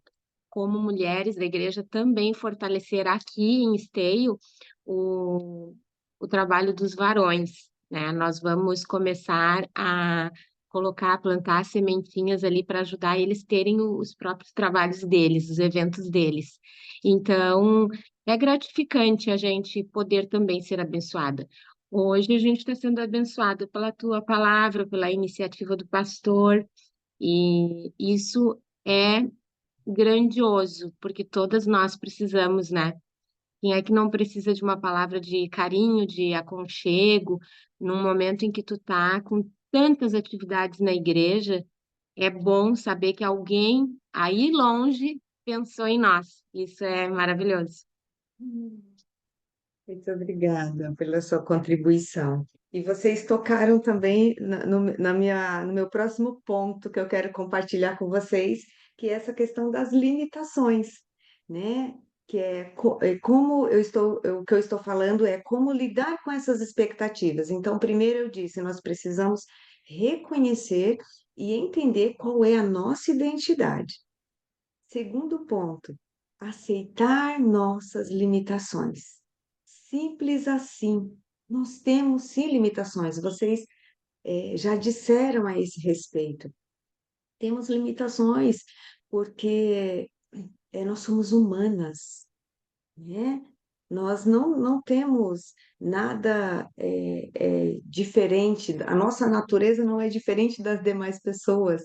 Speaker 5: como mulheres da igreja, também fortalecer aqui em Esteio o, o trabalho dos varões, né? Nós vamos começar a colocar, plantar sementinhas ali para ajudar eles terem os próprios trabalhos deles, os eventos deles. Então, é gratificante a gente poder também ser abençoada. Hoje a gente está sendo abençoado pela tua palavra, pela iniciativa do pastor, e isso é grandioso, porque todas nós precisamos, né? Quem é que não precisa de uma palavra de carinho, de aconchego, num momento em que tu tá com tantas atividades na igreja, é bom saber que alguém aí longe pensou em nós. Isso é maravilhoso.
Speaker 2: Muito obrigada pela sua contribuição. E vocês tocaram também no meu próximo ponto que eu quero compartilhar com vocês, que é essa questão das limitações, né? Que é como o que eu estou falando é como lidar com essas expectativas. Então, primeiro eu disse, nós precisamos reconhecer e entender qual é a nossa identidade. Segundo ponto, aceitar nossas limitações. Simples assim. Nós temos sim limitações, vocês já disseram a esse respeito. Temos limitações porque nós somos humanas, né? Nós não temos nada diferente, a nossa natureza não é diferente das demais pessoas,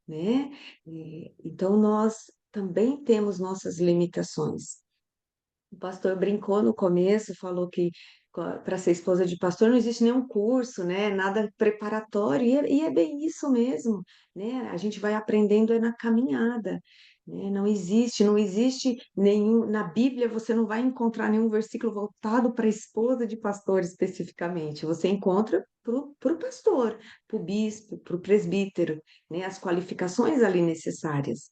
Speaker 2: né? Então, nós também temos nossas limitações. O pastor brincou no começo, falou que para ser esposa de pastor não existe nenhum curso, né? Nada preparatório, e é bem isso mesmo, né? A gente vai aprendendo na caminhada, né? Não existe nenhum, na Bíblia você não vai encontrar nenhum versículo voltado para a esposa de pastor especificamente. Você encontra para o pastor, para o bispo, para o presbítero, né? As qualificações ali necessárias.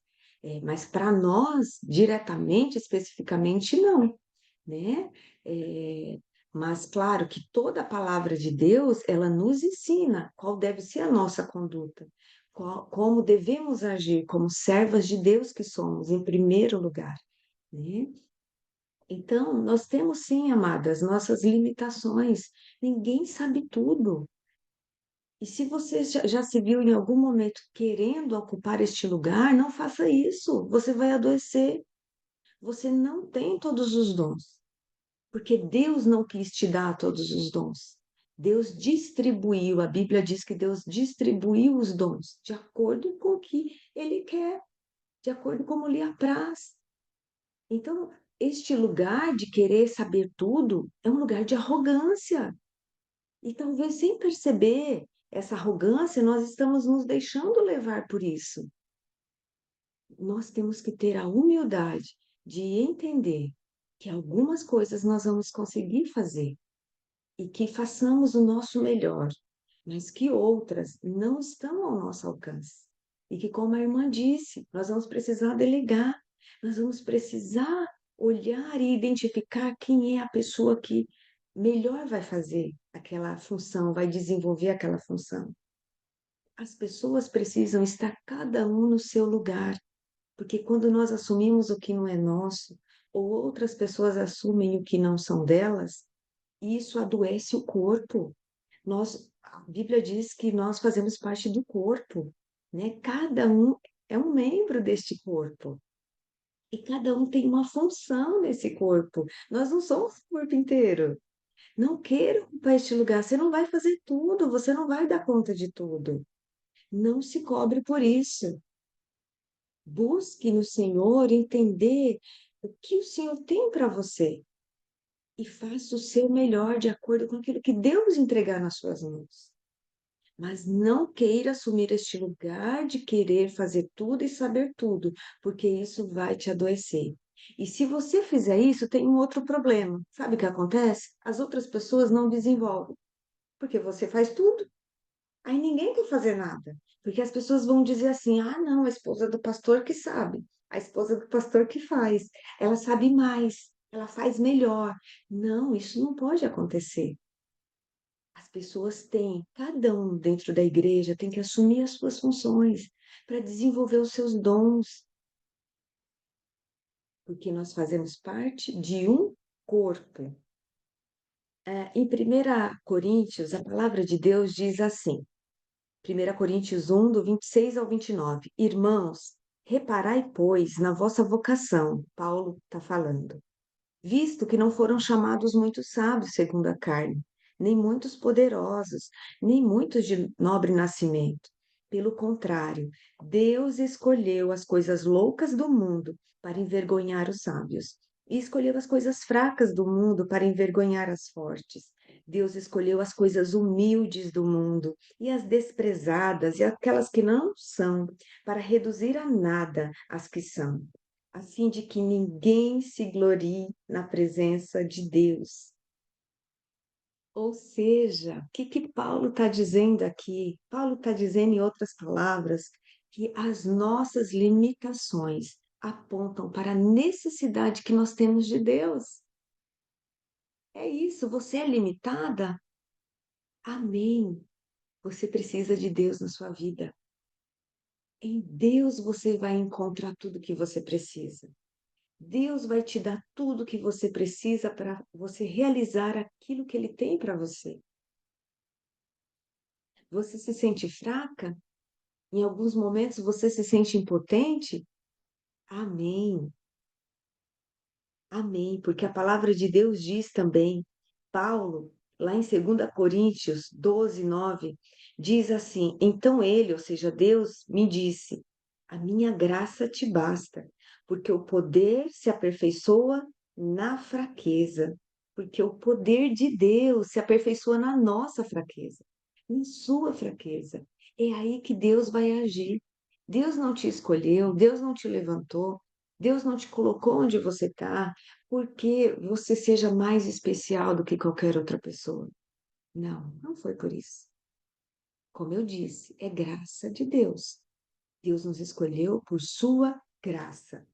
Speaker 2: Mas para nós, diretamente, especificamente, não, né? É, mas claro que toda a palavra de Deus, ela nos ensina qual deve ser a nossa conduta, como devemos agir como servas de Deus que somos, em primeiro lugar, né? Então, nós temos sim, amadas, nossas limitações. Ninguém sabe tudo. E se você já se viu em algum momento querendo ocupar este lugar, não faça isso. Você vai adoecer. Você não tem todos os dons, porque Deus não quis te dar todos os dons. Deus distribuiu, a Bíblia diz que Deus distribuiu os dons de acordo com o que Ele quer, de acordo com como lhe apraz. Então, este lugar de querer saber tudo é um lugar de arrogância. E talvez sem perceber essa arrogância, nós estamos nos deixando levar por isso. Nós temos que ter a humildade de entender que algumas coisas nós vamos conseguir fazer e que façamos o nosso melhor, mas que outras não estão ao nosso alcance. E que, como a irmã disse, nós vamos precisar delegar, nós vamos precisar olhar e identificar quem é a pessoa que melhor vai fazer aquela função, vai desenvolver aquela função. As pessoas precisam estar cada um no seu lugar, porque quando nós assumimos o que não é nosso, ou outras pessoas assumem o que não são delas, isso adoece o corpo. A Bíblia diz que nós fazemos parte do corpo, né? Cada um é um membro deste corpo. E cada um tem uma função nesse corpo. Nós não somos o corpo inteiro. Não queira ocupar este lugar. Você não vai fazer tudo, você não vai dar conta de tudo. Não se cobre por isso. Busque no Senhor entender o que o Senhor tem para você e faça o seu melhor de acordo com aquilo que Deus entregar nas suas mãos. Mas não queira assumir este lugar de querer fazer tudo e saber tudo, porque isso vai te adoecer. E se você fizer isso, tem um outro problema. Sabe o que acontece? As outras pessoas não desenvolvem, porque você faz tudo. Aí ninguém quer fazer nada, porque as pessoas vão dizer assim: ah, não, a esposa do pastor que sabe, a esposa do pastor que faz, ela sabe mais, ela faz melhor. Não, isso não pode acontecer. As pessoas têm, cada um dentro da igreja tem que assumir as suas funções para desenvolver os seus dons, porque nós fazemos parte de um corpo. Em 1 Coríntios, a palavra de Deus diz assim, 1 Coríntios 1, do 26 ao 29. Irmãos, reparai, pois, na vossa vocação, Paulo está falando, visto que não foram chamados muitos sábios segundo a carne, nem muitos poderosos, nem muitos de nobre nascimento. Pelo contrário, Deus escolheu as coisas loucas do mundo para envergonhar os sábios, e escolheu as coisas fracas do mundo para envergonhar as fortes. Deus escolheu as coisas humildes do mundo e as desprezadas e aquelas que não são, para reduzir a nada as que são, a fim de que ninguém se glorie na presença de Deus. Ou seja, o que Paulo está dizendo aqui? Paulo está dizendo, em outras palavras, que as nossas limitações apontam para a necessidade que nós temos de Deus. É isso, você é limitada? Amém. Você precisa de Deus na sua vida. Em Deus você vai encontrar tudo que você precisa. Deus vai te dar tudo que você precisa para você realizar aquilo que Ele tem para você. Você se sente fraca? Em alguns momentos você se sente impotente? Amém. Amém. Porque a palavra de Deus diz também, Paulo, lá em 2 Coríntios 12, 9, diz assim: Então ele, ou seja, Deus, me disse: A minha graça te basta, porque o poder se aperfeiçoa na fraqueza. Porque o poder de Deus se aperfeiçoa na nossa fraqueza, na sua fraqueza. É aí que Deus vai agir. Deus não te escolheu, Deus não te levantou, Deus não te colocou onde você está, porque você seja mais especial do que qualquer outra pessoa. Não, não foi por isso. Como eu disse, é graça de Deus. Deus nos escolheu por sua graça.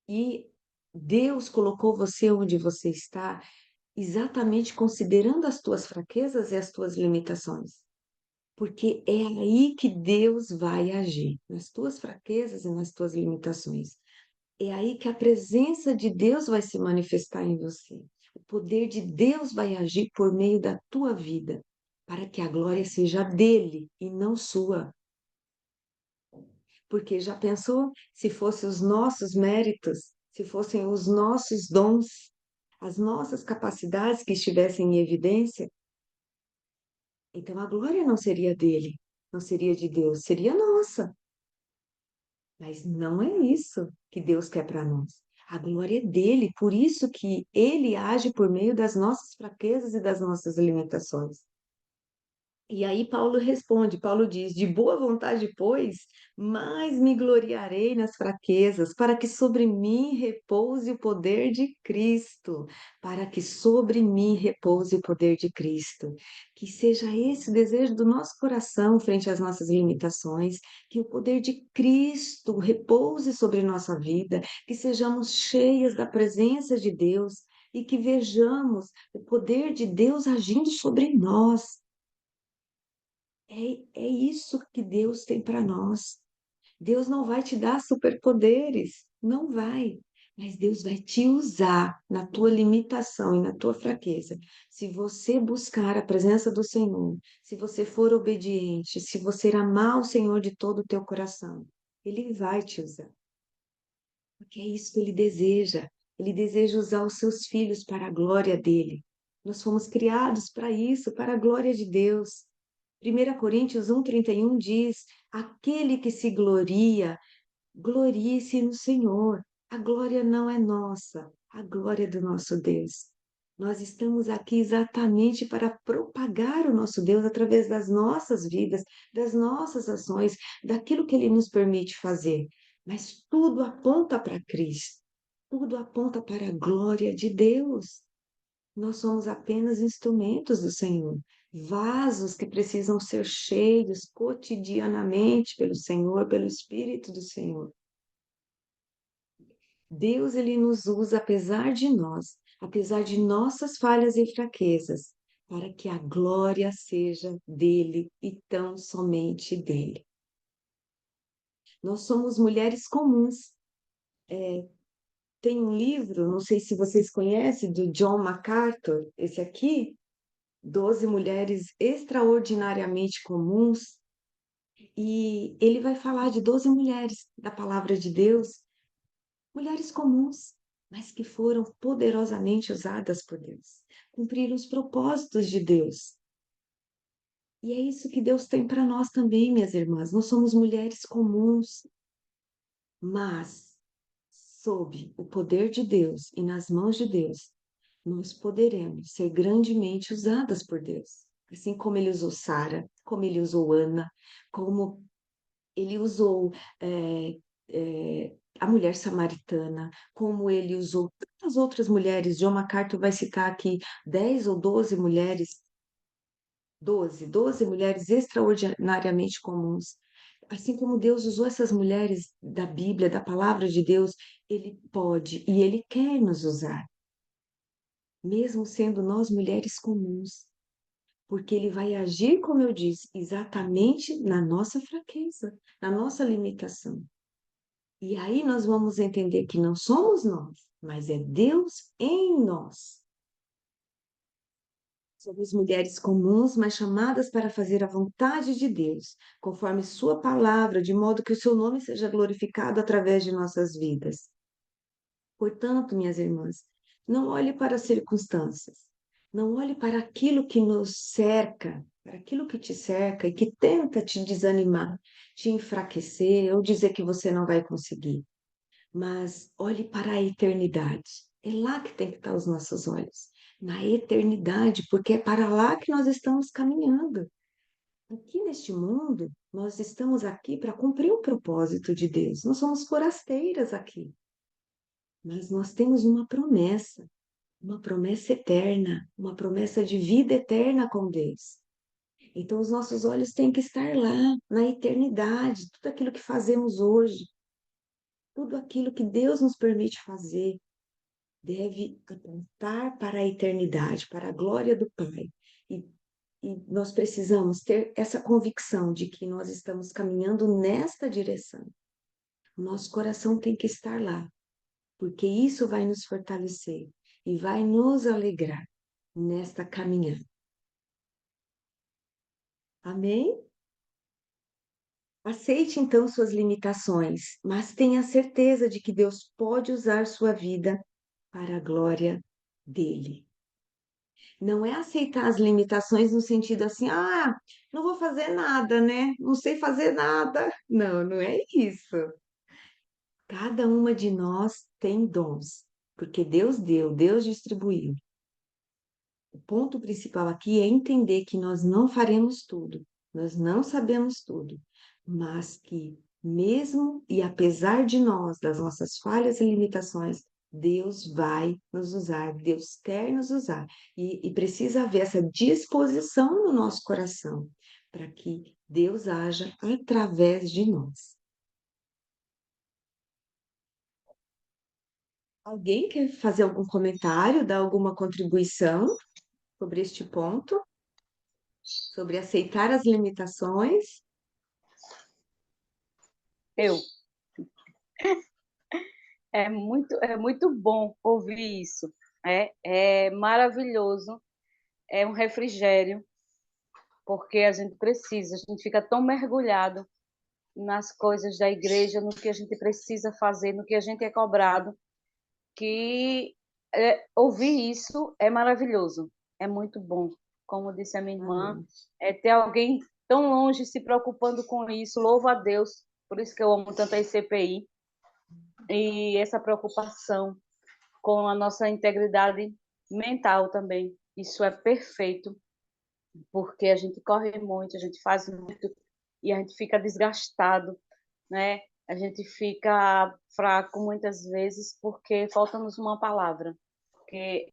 Speaker 2: E Deus colocou você onde você está, exatamente considerando as tuas fraquezas e as tuas limitações. Porque é aí que Deus vai agir, nas tuas fraquezas e nas tuas limitações. É aí que a presença de Deus vai se manifestar em você. O poder de Deus vai agir por meio da tua vida, para que a glória seja dele e não sua. Porque já pensou se fossem os nossos méritos, se fossem os nossos dons, as nossas capacidades que estivessem em evidência? Então a glória não seria dele, não seria de Deus, seria nossa. Mas não é isso que Deus quer para nós. A glória é dele, por isso que ele age por meio das nossas fraquezas e das nossas limitações. E aí Paulo responde, Paulo diz: de boa vontade, pois, mais me gloriarei nas fraquezas, para que sobre mim repouse o poder de Cristo, para que sobre mim repouse o poder de Cristo. Que seja esse o desejo do nosso coração frente às nossas limitações, que o poder de Cristo repouse sobre nossa vida, que sejamos cheias da presença de Deus e que vejamos o poder de Deus agindo sobre nós. É isso que Deus tem para nós. Deus não vai te dar superpoderes, não vai. Mas Deus vai te usar na tua limitação e na tua fraqueza. Se você buscar a presença do Senhor, se você for obediente, se você amar o Senhor de todo o teu coração, Ele vai te usar. Porque é isso que Ele deseja. Ele deseja usar os seus filhos para a glória dele. Nós fomos criados para isso, para a glória de Deus. 1 Coríntios 1,31 diz: aquele que se gloria, glorie-se no Senhor. A glória não é nossa, a glória é do nosso Deus. Nós estamos aqui exatamente para propagar o nosso Deus através das nossas vidas, das nossas ações, daquilo que Ele nos permite fazer. Mas tudo aponta para Cristo, tudo aponta para a glória de Deus. Nós somos apenas instrumentos do Senhor, vasos que precisam ser cheios cotidianamente pelo Senhor, pelo Espírito do Senhor. Deus, ele nos usa apesar de nós, apesar de nossas falhas e fraquezas, para que a glória seja dele e tão somente dele. Nós somos mulheres comuns. Tem um livro, não sei se vocês conhecem, do John MacArthur, esse aqui, 12 Mulheres Extraordinariamente Comuns, e ele vai falar de 12 mulheres da palavra de Deus, mulheres comuns, mas que foram poderosamente usadas por Deus, cumpriram os propósitos de Deus. E é isso que Deus tem para nós também, minhas irmãs. Nós somos mulheres comuns, mas sob o poder de Deus e nas mãos de Deus, nós poderemos ser grandemente usadas por Deus. Assim como ele usou Sara, como ele usou Ana, como ele usou a mulher samaritana, como ele usou tantas outras mulheres. John MacArthur vai citar aqui 10 ou 12 mulheres, 12 mulheres extraordinariamente comuns. Assim como Deus usou essas mulheres da Bíblia, da palavra de Deus, ele pode e ele quer nos usar, mesmo sendo nós mulheres comuns, porque ele vai agir, como eu disse, exatamente na nossa fraqueza, na nossa limitação. E aí nós vamos entender que não somos nós, mas é Deus em nós. Somos mulheres comuns, mas chamadas para fazer a vontade de Deus, conforme Sua palavra, de modo que o Seu nome seja glorificado através de nossas vidas. Portanto, minhas irmãs, não olhe para as circunstâncias, não olhe para aquilo que nos cerca, para aquilo que te cerca e que tenta te desanimar, te enfraquecer ou dizer que você não vai conseguir. Mas olhe para a eternidade. É lá que tem que estar os nossos olhos, na eternidade, porque é para lá que nós estamos caminhando. Aqui neste mundo, nós estamos aqui para cumprir o propósito de Deus. Nós somos forasteiras aqui, mas nós temos uma promessa eterna, uma promessa de vida eterna com Deus. Então, os nossos olhos têm que estar lá, na eternidade, tudo aquilo que fazemos hoje, tudo aquilo que Deus nos permite fazer, deve apontar para a eternidade, para a glória do Pai. E, e nós precisamos ter essa convicção de que nós estamos caminhando nesta direção. O nosso coração tem que estar lá, porque isso vai nos fortalecer e vai nos alegrar nesta caminhada. Amém? Aceite então suas limitações, mas tenha certeza de que Deus pode usar sua vida para a glória dele. Não é aceitar as limitações no sentido assim, não vou fazer nada, né? Não sei fazer nada. Não, não é isso. Cada uma de nós tem dons, porque Deus deu, Deus distribuiu. O ponto principal aqui é entender que nós não faremos tudo, nós não sabemos tudo, mas que mesmo e apesar de nós, das nossas falhas e limitações, Deus vai nos usar, Deus quer nos usar. E precisa haver essa disposição no nosso coração para que Deus haja através de nós. Alguém quer fazer algum comentário, dar alguma contribuição sobre este ponto? Sobre aceitar as limitações?
Speaker 3: Eu. É muito bom ouvir isso. É maravilhoso. É um refrigério, porque a gente precisa, a gente fica tão mergulhado nas coisas da igreja, no que a gente precisa fazer, no que a gente é cobrado, que ouvir isso é maravilhoso, é muito bom. Como disse a minha irmã, é ter alguém tão longe se preocupando com isso. Louvo a Deus, por isso que eu amo tanto a ICPI, e essa preocupação com a nossa integridade mental também. Isso é perfeito, porque a gente corre muito, a gente faz muito e a gente fica desgastado, né? A gente fica fraco muitas vezes porque falta-nos uma palavra, porque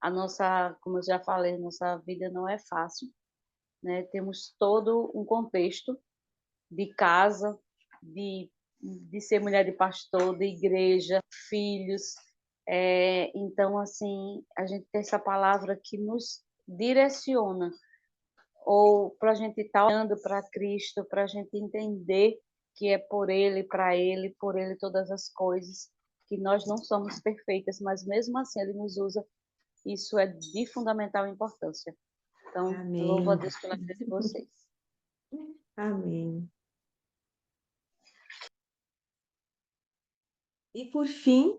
Speaker 3: a nossa, como eu já falei, nossa vida não é fácil, né? Temos todo um contexto de casa, de ser mulher de pastor, de igreja, filhos. Então, assim, a gente tem essa palavra que nos direciona, ou para a gente estar olhando para Cristo, para a gente entender que é por Ele todas as coisas, que nós não somos perfeitas, mas mesmo assim Ele nos usa. Isso é de fundamental importância. Então, eu louvo a
Speaker 2: Amém.
Speaker 3: Deus pela vida de vocês.
Speaker 2: Amém. E por fim,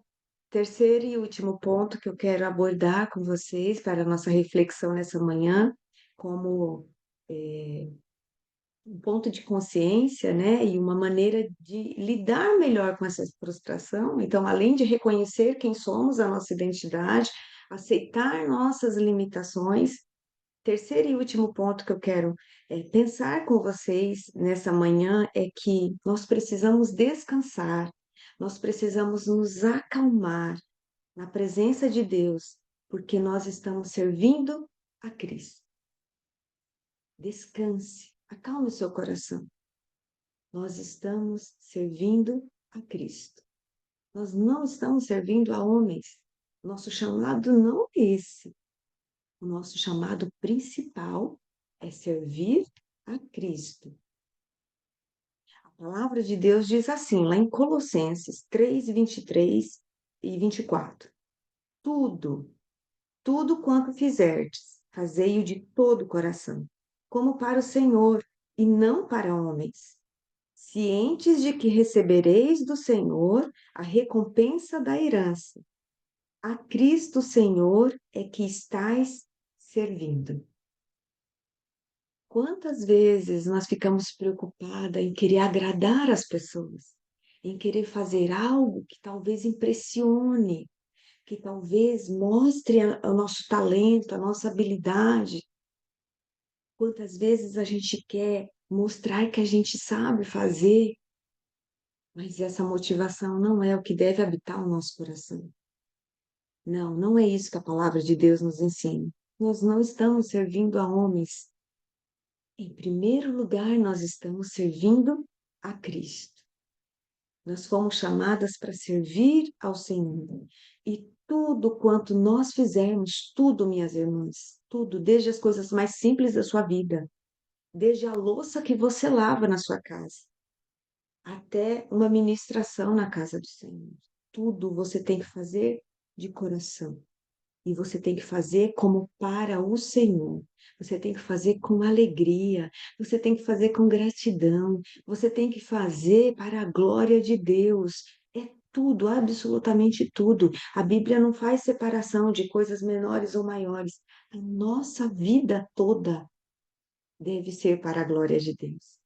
Speaker 2: terceiro e último ponto que eu quero abordar com vocês para a nossa reflexão nessa manhã, como um ponto de consciência, né, e uma maneira de lidar melhor com essa frustração. Então, além de reconhecer quem somos, a nossa identidade, aceitar nossas limitações, terceiro e último ponto que eu quero pensar com vocês nessa manhã é que nós precisamos descansar, nós precisamos nos acalmar na presença de Deus, porque nós estamos servindo a Cristo. Descanse, acalme o seu coração. Nós estamos servindo a Cristo. Nós não estamos servindo a homens. Nosso chamado não é esse. O nosso chamado principal é servir a Cristo. A palavra de Deus diz assim, lá em Colossenses 3, 23 e 24. Tudo quanto fizerdes, fazei-o de todo o coração, como para o Senhor e não para homens, cientes de que recebereis do Senhor a recompensa da herança. A Cristo Senhor é que estais servindo. Quantas vezes nós ficamos preocupadas em querer agradar as pessoas, em querer fazer algo que talvez impressione, que talvez mostre o nosso talento, a nossa habilidade. Quantas vezes a gente quer mostrar que a gente sabe fazer, mas essa motivação não é o que deve habitar o nosso coração. Não, não é isso que a palavra de Deus nos ensina. Nós não estamos servindo a homens. Em primeiro lugar, nós estamos servindo a Cristo. Nós fomos chamadas para servir ao Senhor. E tudo quanto nós fizermos, tudo, minhas irmãs, tudo, desde as coisas mais simples da sua vida, desde a louça que você lava na sua casa, até uma ministração na casa do Senhor. Tudo você tem que fazer de coração. E você tem que fazer como para o Senhor. Você tem que fazer com alegria. Você tem que fazer com gratidão. Você tem que fazer para a glória de Deus. É tudo, absolutamente tudo. A Bíblia não faz separação de coisas menores ou maiores. A nossa vida toda deve ser para a glória de Deus.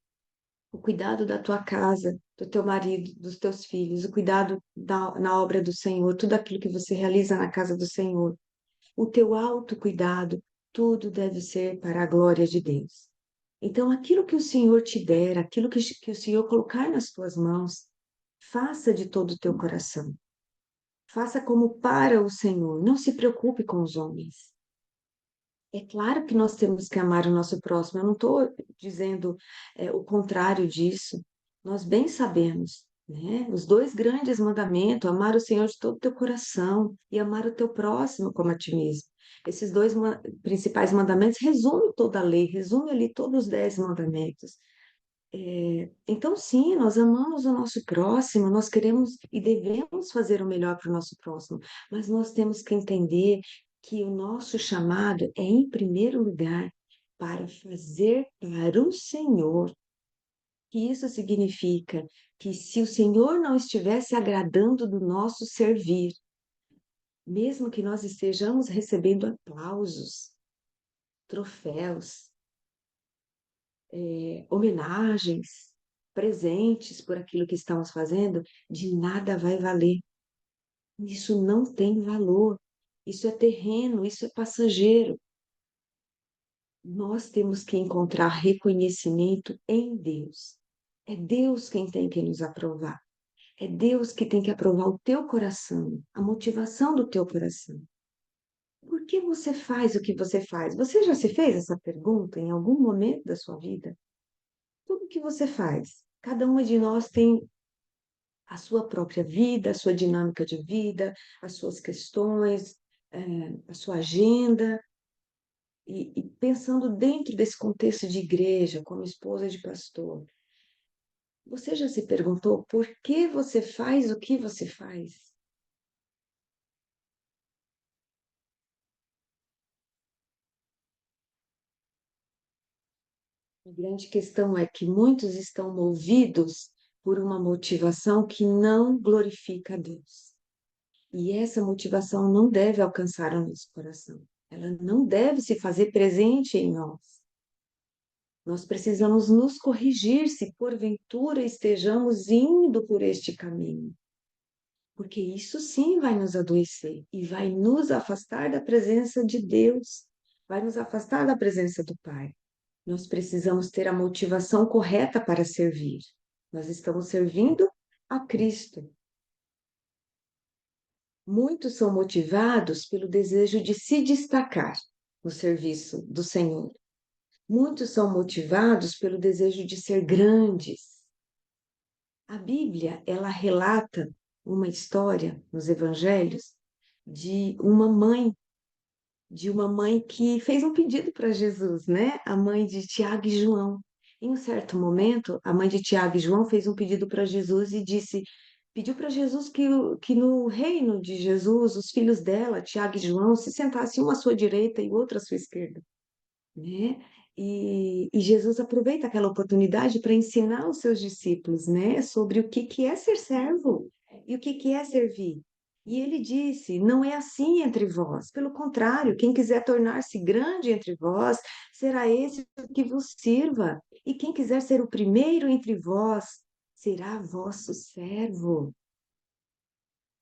Speaker 2: O cuidado da tua casa, do teu marido, dos teus filhos, o cuidado na obra do Senhor, tudo aquilo que você realiza na casa do Senhor, o teu autocuidado, tudo deve ser para a glória de Deus. Então, aquilo que o Senhor te der, aquilo que o Senhor colocar nas tuas mãos, faça de todo o teu coração. Faça como para o Senhor. Não se preocupe com os homens. É claro que nós temos que amar o nosso próximo. Eu não estou dizendo o contrário disso. Nós bem sabemos, né? Os dois grandes mandamentos, amar o Senhor de todo o teu coração e amar o teu próximo como a ti mesmo. Esses dois principais mandamentos resumem toda a lei, resumem ali todos os 10 mandamentos. Então, sim, nós amamos o nosso próximo, nós queremos e devemos fazer o melhor para o nosso próximo, mas nós temos que entender que o nosso chamado é, em primeiro lugar, para fazer para o Senhor. Que isso significa que se o Senhor não estivesse agradando do nosso servir, mesmo que nós estejamos recebendo aplausos, troféus, homenagens, presentes por aquilo que estamos fazendo, de nada vai valer. Isso não tem valor. Isso é terreno, isso é passageiro. Nós temos que encontrar reconhecimento em Deus. É Deus quem tem que nos aprovar. É Deus que tem que aprovar o teu coração, a motivação do teu coração. Por que você faz o que você faz? Você já se fez essa pergunta em algum momento da sua vida? Tudo que você faz, cada uma de nós tem a sua própria vida, a sua dinâmica de vida, as suas questões, a sua agenda. E pensando dentro desse contexto de igreja, como esposa de pastor, você já se perguntou por que você faz o que você faz? A grande questão é que muitos estão movidos por uma motivação que não glorifica a Deus. E essa motivação não deve alcançar o nosso coração. Ela não deve se fazer presente em nós. Nós precisamos nos corrigir se porventura estejamos indo por este caminho. Porque isso sim vai nos adoecer e vai nos afastar da presença de Deus, vai nos afastar da presença do Pai. Nós precisamos ter a motivação correta para servir. Nós estamos servindo a Cristo. Muitos são motivados pelo desejo de se destacar no serviço do Senhor. Muitos são motivados pelo desejo de ser grandes. A Bíblia, ela relata uma história nos evangelhos de uma mãe que fez um pedido para Jesus, né? A mãe de Tiago e João. Em um certo momento, a mãe de Tiago e João fez um pedido para Jesus e pediu para Jesus que no reino de Jesus, os filhos dela, Tiago e João, se sentassem um à sua direita e outro à sua esquerda, né? E Jesus aproveita aquela oportunidade para ensinar os seus discípulos, né, sobre o que é ser servo e o que é servir. E ele disse: não é assim entre vós. Pelo contrário, quem quiser tornar-se grande entre vós, será esse que vos sirva. E quem quiser ser o primeiro entre vós, será vosso servo.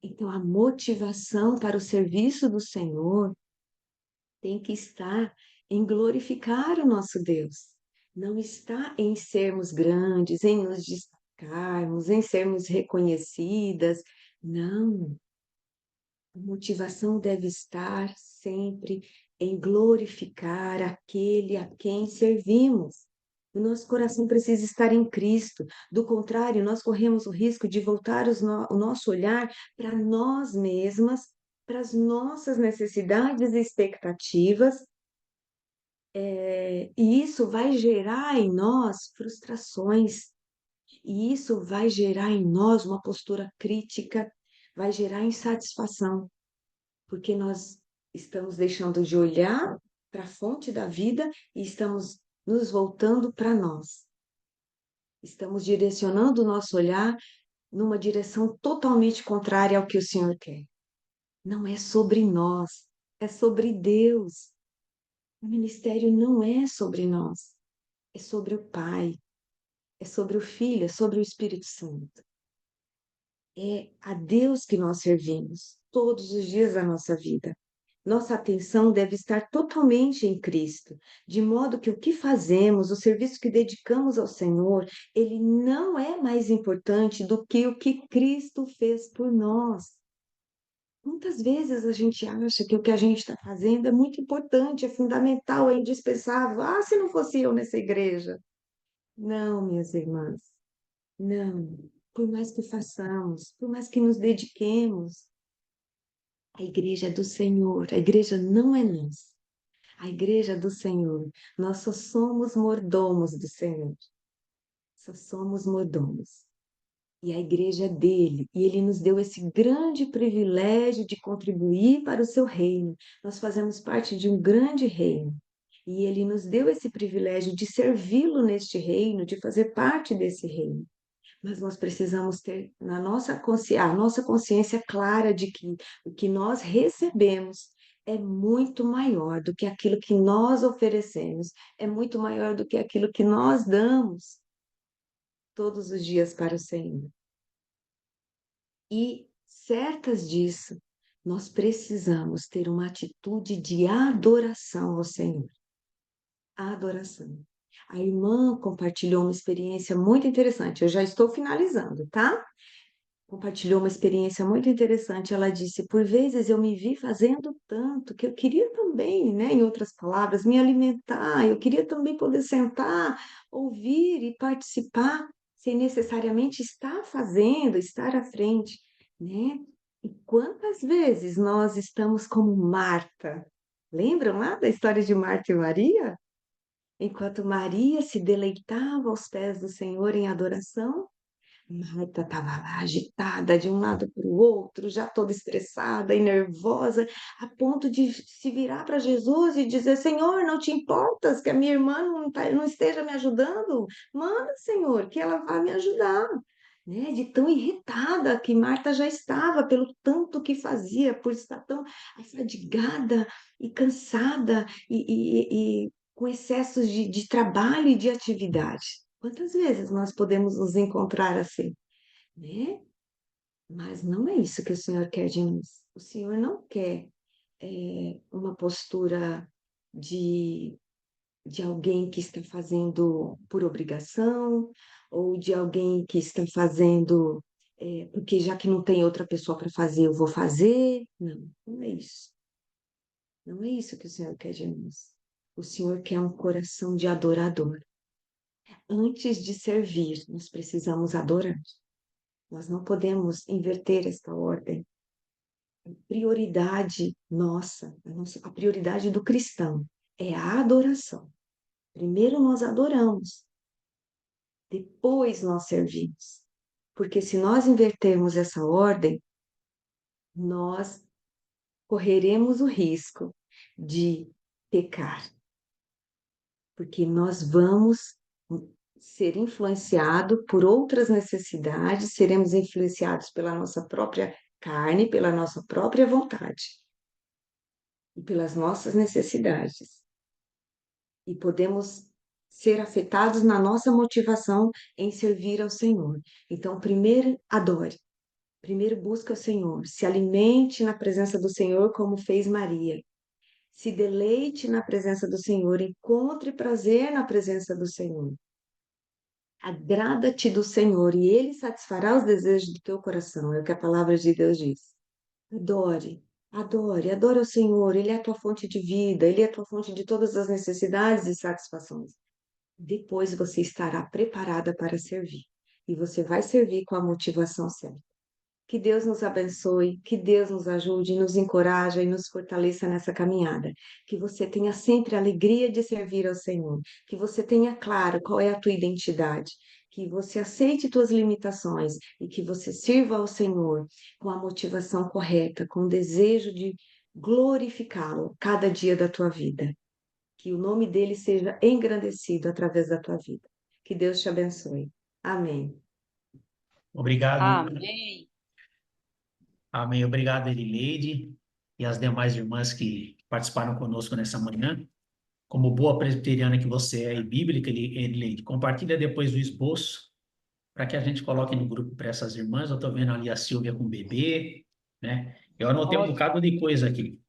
Speaker 2: Então, a motivação para o serviço do Senhor tem que estar em glorificar o nosso Deus. Não está em sermos grandes, em nos destacarmos, em sermos reconhecidas. Não. A motivação deve estar sempre em glorificar aquele a quem servimos. O nosso coração precisa estar em Cristo. Do contrário, nós corremos o risco de voltar o nosso olhar para nós mesmas, para as nossas necessidades e expectativas, e isso vai gerar em nós frustrações, e isso vai gerar em nós uma postura crítica, vai gerar insatisfação, porque nós estamos deixando de olhar para a fonte da vida e estamos nos voltando para nós. Estamos direcionando o nosso olhar numa direção totalmente contrária ao que o Senhor quer. Não é sobre nós, é sobre Deus. O ministério não é sobre nós, é sobre o Pai, é sobre o Filho, é sobre o Espírito Santo. É a Deus que nós servimos todos os dias da nossa vida. Nossa atenção deve estar totalmente em Cristo, de modo que o que fazemos, o serviço que dedicamos ao Senhor, ele não é mais importante do que o que Cristo fez por nós. Muitas vezes a gente acha que o que a gente está fazendo é muito importante, é fundamental, é indispensável. Ah, se não fosse eu nessa igreja. Não, minhas irmãs, não. Por mais que façamos, por mais que nos dediquemos, a igreja é do Senhor, a igreja não é nossa. A igreja é do Senhor. Nós só somos mordomos do Senhor. Só somos mordomos. E a igreja é dele, e ele nos deu esse grande privilégio de contribuir para o seu reino. Nós fazemos parte de um grande reino, e ele nos deu esse privilégio de servi-lo neste reino, de fazer parte desse reino. Mas nós precisamos ter a nossa consciência clara de que o que nós recebemos é muito maior do que aquilo que nós oferecemos, é muito maior do que aquilo que nós damos. todos os dias para o Senhor. E certas disso, nós precisamos ter uma atitude de adoração ao Senhor. Adoração. A irmã compartilhou uma experiência muito interessante. Eu já estou finalizando, tá? Compartilhou uma experiência muito interessante. Ela disse: por vezes eu me vi fazendo tanto que eu queria também, né, em outras palavras, me alimentar. Eu queria também poder sentar, ouvir e participar, sem necessariamente estar fazendo, estar à frente, né? E quantas vezes nós estamos como Marta? Lembram lá da história de Marta e Maria? Enquanto Maria se deleitava aos pés do Senhor em adoração, Marta estava lá agitada de um lado para o outro, já toda estressada e nervosa, a ponto de se virar para Jesus e dizer: Senhor, não te importas que a minha irmã não esteja me ajudando? Manda, Senhor, que ela vá me ajudar. Né? De tão irritada que Marta já estava pelo tanto que fazia, por estar tão afadigada e cansada e com excessos de trabalho e de atividade. Quantas vezes nós podemos nos encontrar assim, né? Mas não é isso que o Senhor quer de nós. O Senhor não quer uma postura de, de alguém que está fazendo por obrigação, ou de alguém que está fazendo porque já que não tem outra pessoa para fazer, eu vou fazer. Não, não é isso. Não é isso que o Senhor quer de nós. O Senhor quer um coração de adorador. Antes de servir, nós precisamos adorar. Nós não podemos inverter esta ordem. A prioridade nossa, a prioridade do cristão é a adoração. Primeiro nós adoramos, depois nós servimos. Porque se nós invertermos essa ordem, nós correremos o risco de pecar. Porque nós vamos ser influenciados por outras necessidades, seremos influenciados pela nossa própria carne, pela nossa própria vontade e pelas nossas necessidades. E podemos ser afetados na nossa motivação em servir ao Senhor. Então, primeiro, adore. Primeiro, busque o Senhor. Se alimente na presença do Senhor, como fez Maria. Se deleite na presença do Senhor. Encontre prazer na presença do Senhor. Agrada-te do Senhor e Ele satisfará os desejos do teu coração. É o que a palavra de Deus diz. Adore, adore, adore ao Senhor. Ele é a tua fonte de vida, Ele é a tua fonte de todas as necessidades e satisfações. Depois você estará preparada para servir. E você vai servir com a motivação certa. Que Deus nos abençoe, que Deus nos ajude, nos encoraje e nos fortaleça nessa caminhada. Que você tenha sempre a alegria de servir ao Senhor. Que você tenha claro qual é a tua identidade. Que você aceite tuas limitações e que você sirva ao Senhor com a motivação correta, com o desejo de glorificá-lo cada dia da tua vida. Que o nome dele seja engrandecido através da tua vida. Que Deus te abençoe. Amém.
Speaker 1: Obrigado.
Speaker 3: Amém.
Speaker 1: Amém. Obrigado, Elileide, e as demais irmãs que participaram conosco nessa manhã. Como boa presbiteriana que você é e bíblica, Elileide, compartilha depois o esboço para que a gente coloque no grupo para essas irmãs. Eu estou vendo ali a Silvia com o bebê, né? Eu anotei um bocado de coisa aqui.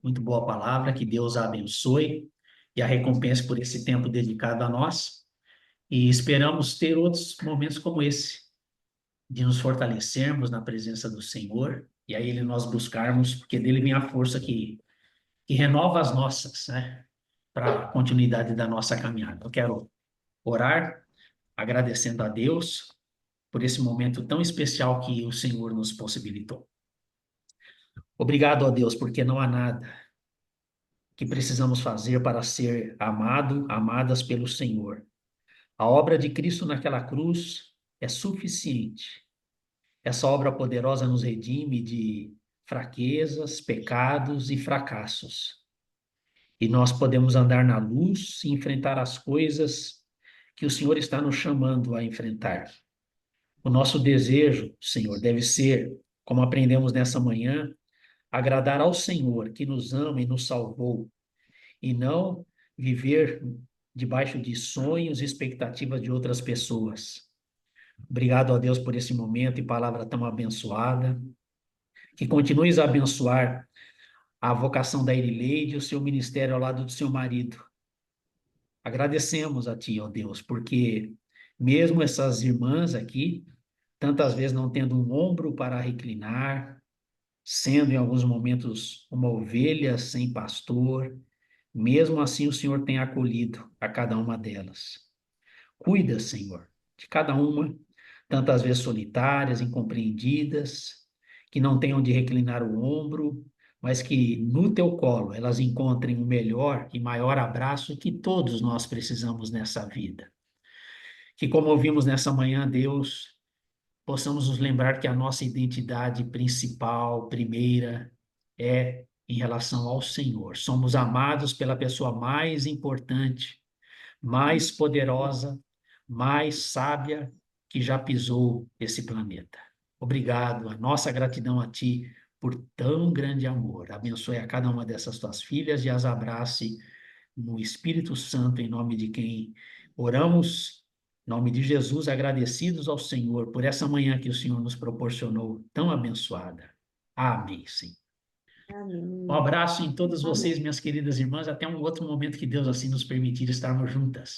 Speaker 1: Muito boa palavra, que Deus a abençoe e a recompense por esse tempo dedicado a nós. E esperamos ter outros momentos como esse, de nos fortalecermos na presença do Senhor, e aí Ele nós buscarmos, porque dele vem a força que renova as nossas, né? Para a continuidade da nossa caminhada. Eu quero orar, agradecendo a Deus por esse momento tão especial que o Senhor nos possibilitou. Obrigado a Deus, porque não há nada que precisamos fazer para ser amadas pelo Senhor. A obra de Cristo naquela cruz é suficiente. Essa obra poderosa nos redime de fraquezas, pecados e fracassos. E nós podemos andar na luz e enfrentar as coisas que o Senhor está nos chamando a enfrentar. O nosso desejo, Senhor, deve ser, como aprendemos nessa manhã, agradar ao Senhor que nos ama e nos salvou, e não viver debaixo de sonhos e expectativas de outras pessoas. Obrigado a Deus por esse momento e palavra tão abençoada. Que continues a abençoar a vocação da Irileide e o seu ministério ao lado do seu marido. Agradecemos a Ti, ó Deus, porque mesmo essas irmãs aqui, tantas vezes não tendo um ombro para reclinar, sendo em alguns momentos uma ovelha sem pastor, mesmo assim o Senhor tem acolhido a cada uma delas. Cuida, Senhor, de cada uma, tantas vezes solitárias, incompreendidas, que não tenham de reclinar o ombro, mas que no teu colo elas encontrem o melhor e maior abraço que todos nós precisamos nessa vida. Que, como ouvimos nessa manhã, Deus, possamos nos lembrar que a nossa identidade principal, primeira, é em relação ao Senhor. Somos amados pela pessoa mais importante, mais poderosa, mais sábia que já pisou esse planeta. Obrigado, a nossa gratidão a Ti por tão grande amor. Abençoe a cada uma dessas Tuas filhas e as abrace no Espírito Santo, em nome de quem oramos, em nome de Jesus, agradecidos ao Senhor por essa manhã que o Senhor nos proporcionou, tão abençoada. Amém, Senhor. Um abraço em todas vocês, minhas queridas irmãs, até um outro momento que Deus assim nos permitir estarmos juntas.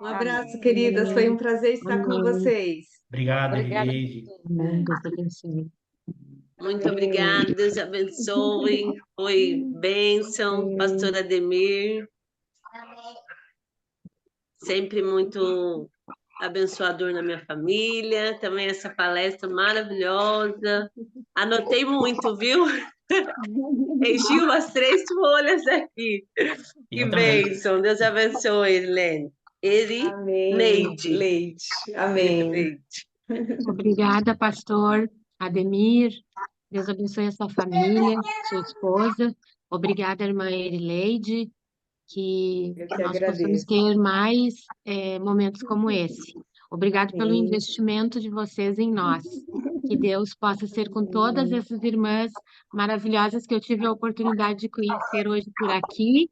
Speaker 2: Um abraço, queridas. Foi um prazer estar com vocês.
Speaker 1: Obrigado,
Speaker 3: Obrigada.
Speaker 1: Irileide.
Speaker 4: Amém. Deus abençoe.
Speaker 8: Muito obrigada, Deus abençoe. Foi bênção, pastor Ademir. Sempre muito abençoador na minha família. Também essa palestra maravilhosa. Anotei muito, viu? Enchi umas 3 folhas aqui. Que
Speaker 1: Eu também.
Speaker 8: bênção. Deus abençoe, Irlene.
Speaker 2: Amém.
Speaker 8: Leide.
Speaker 2: Leide. Amém.
Speaker 8: Leide.
Speaker 5: Obrigada, pastor Ademir. Deus abençoe a sua família, sua esposa. Obrigada, irmã Irileide. Que
Speaker 2: Eu que
Speaker 5: nós possamos
Speaker 2: agradeço.
Speaker 5: ter mais momentos como esse. Obrigado pelo
Speaker 2: Sim.
Speaker 5: investimento de vocês em nós. Que Deus possa ser com todas essas irmãs maravilhosas que eu tive a oportunidade de conhecer hoje por aqui.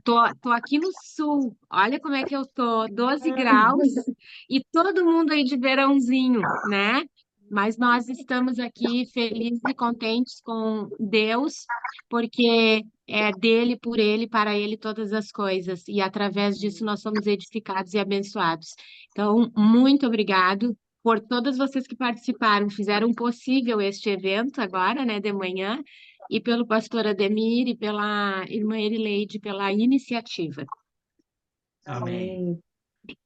Speaker 5: Tô aqui no sul, olha como é que eu tô, 12 graus, e todo mundo aí de verãozinho, né? Mas nós estamos aqui felizes e contentes com Deus, porque é dele, por ele, para ele todas as coisas. E através disso nós somos edificados e abençoados. Então, muito obrigado por todas vocês que participaram, fizeram possível este evento agora, né, de manhã, e pelo pastor Ademir e pela irmã Irileide, pela iniciativa.
Speaker 1: Amém.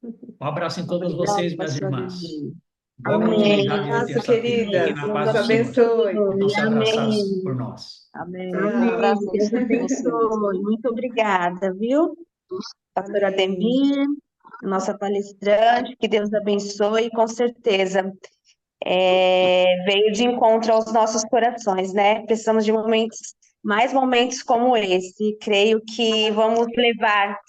Speaker 1: Um abraço em todas vocês, minhas
Speaker 4: pastor
Speaker 1: irmãs.
Speaker 4: Ademir.
Speaker 1: Boa
Speaker 7: Amém.
Speaker 1: continuidade de
Speaker 2: Abraço,
Speaker 1: terça-feira.
Speaker 2: querida.
Speaker 1: Fiquem na
Speaker 2: Deus
Speaker 1: paz do Senhor.
Speaker 2: abençoe.
Speaker 1: Estão-se abraçados
Speaker 7: Amém.
Speaker 1: por nós.
Speaker 7: Amém.
Speaker 2: Tchau.
Speaker 3: Um abraço a
Speaker 7: Deus
Speaker 3: vocês.
Speaker 7: abençoe. Muito obrigada, viu? Pastor Ademir, nossa palestrante, que Deus abençoe, com certeza. Veio de encontro aos nossos corações, né? Precisamos de mais momentos como esse. Creio que vamos levar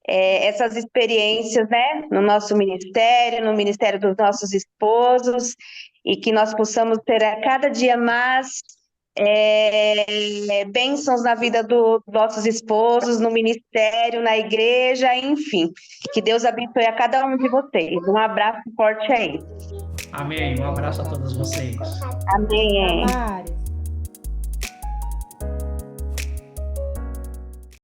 Speaker 7: essas experiências, né, no nosso ministério, no ministério dos nossos esposos, e que nós possamos ter a cada dia mais bênçãos na vida dos nossos esposos, no ministério, na igreja, enfim. Que Deus abençoe a cada um de vocês. Um abraço forte aí.
Speaker 1: Amém. Um abraço a todos vocês.
Speaker 7: Amém.
Speaker 2: Damares.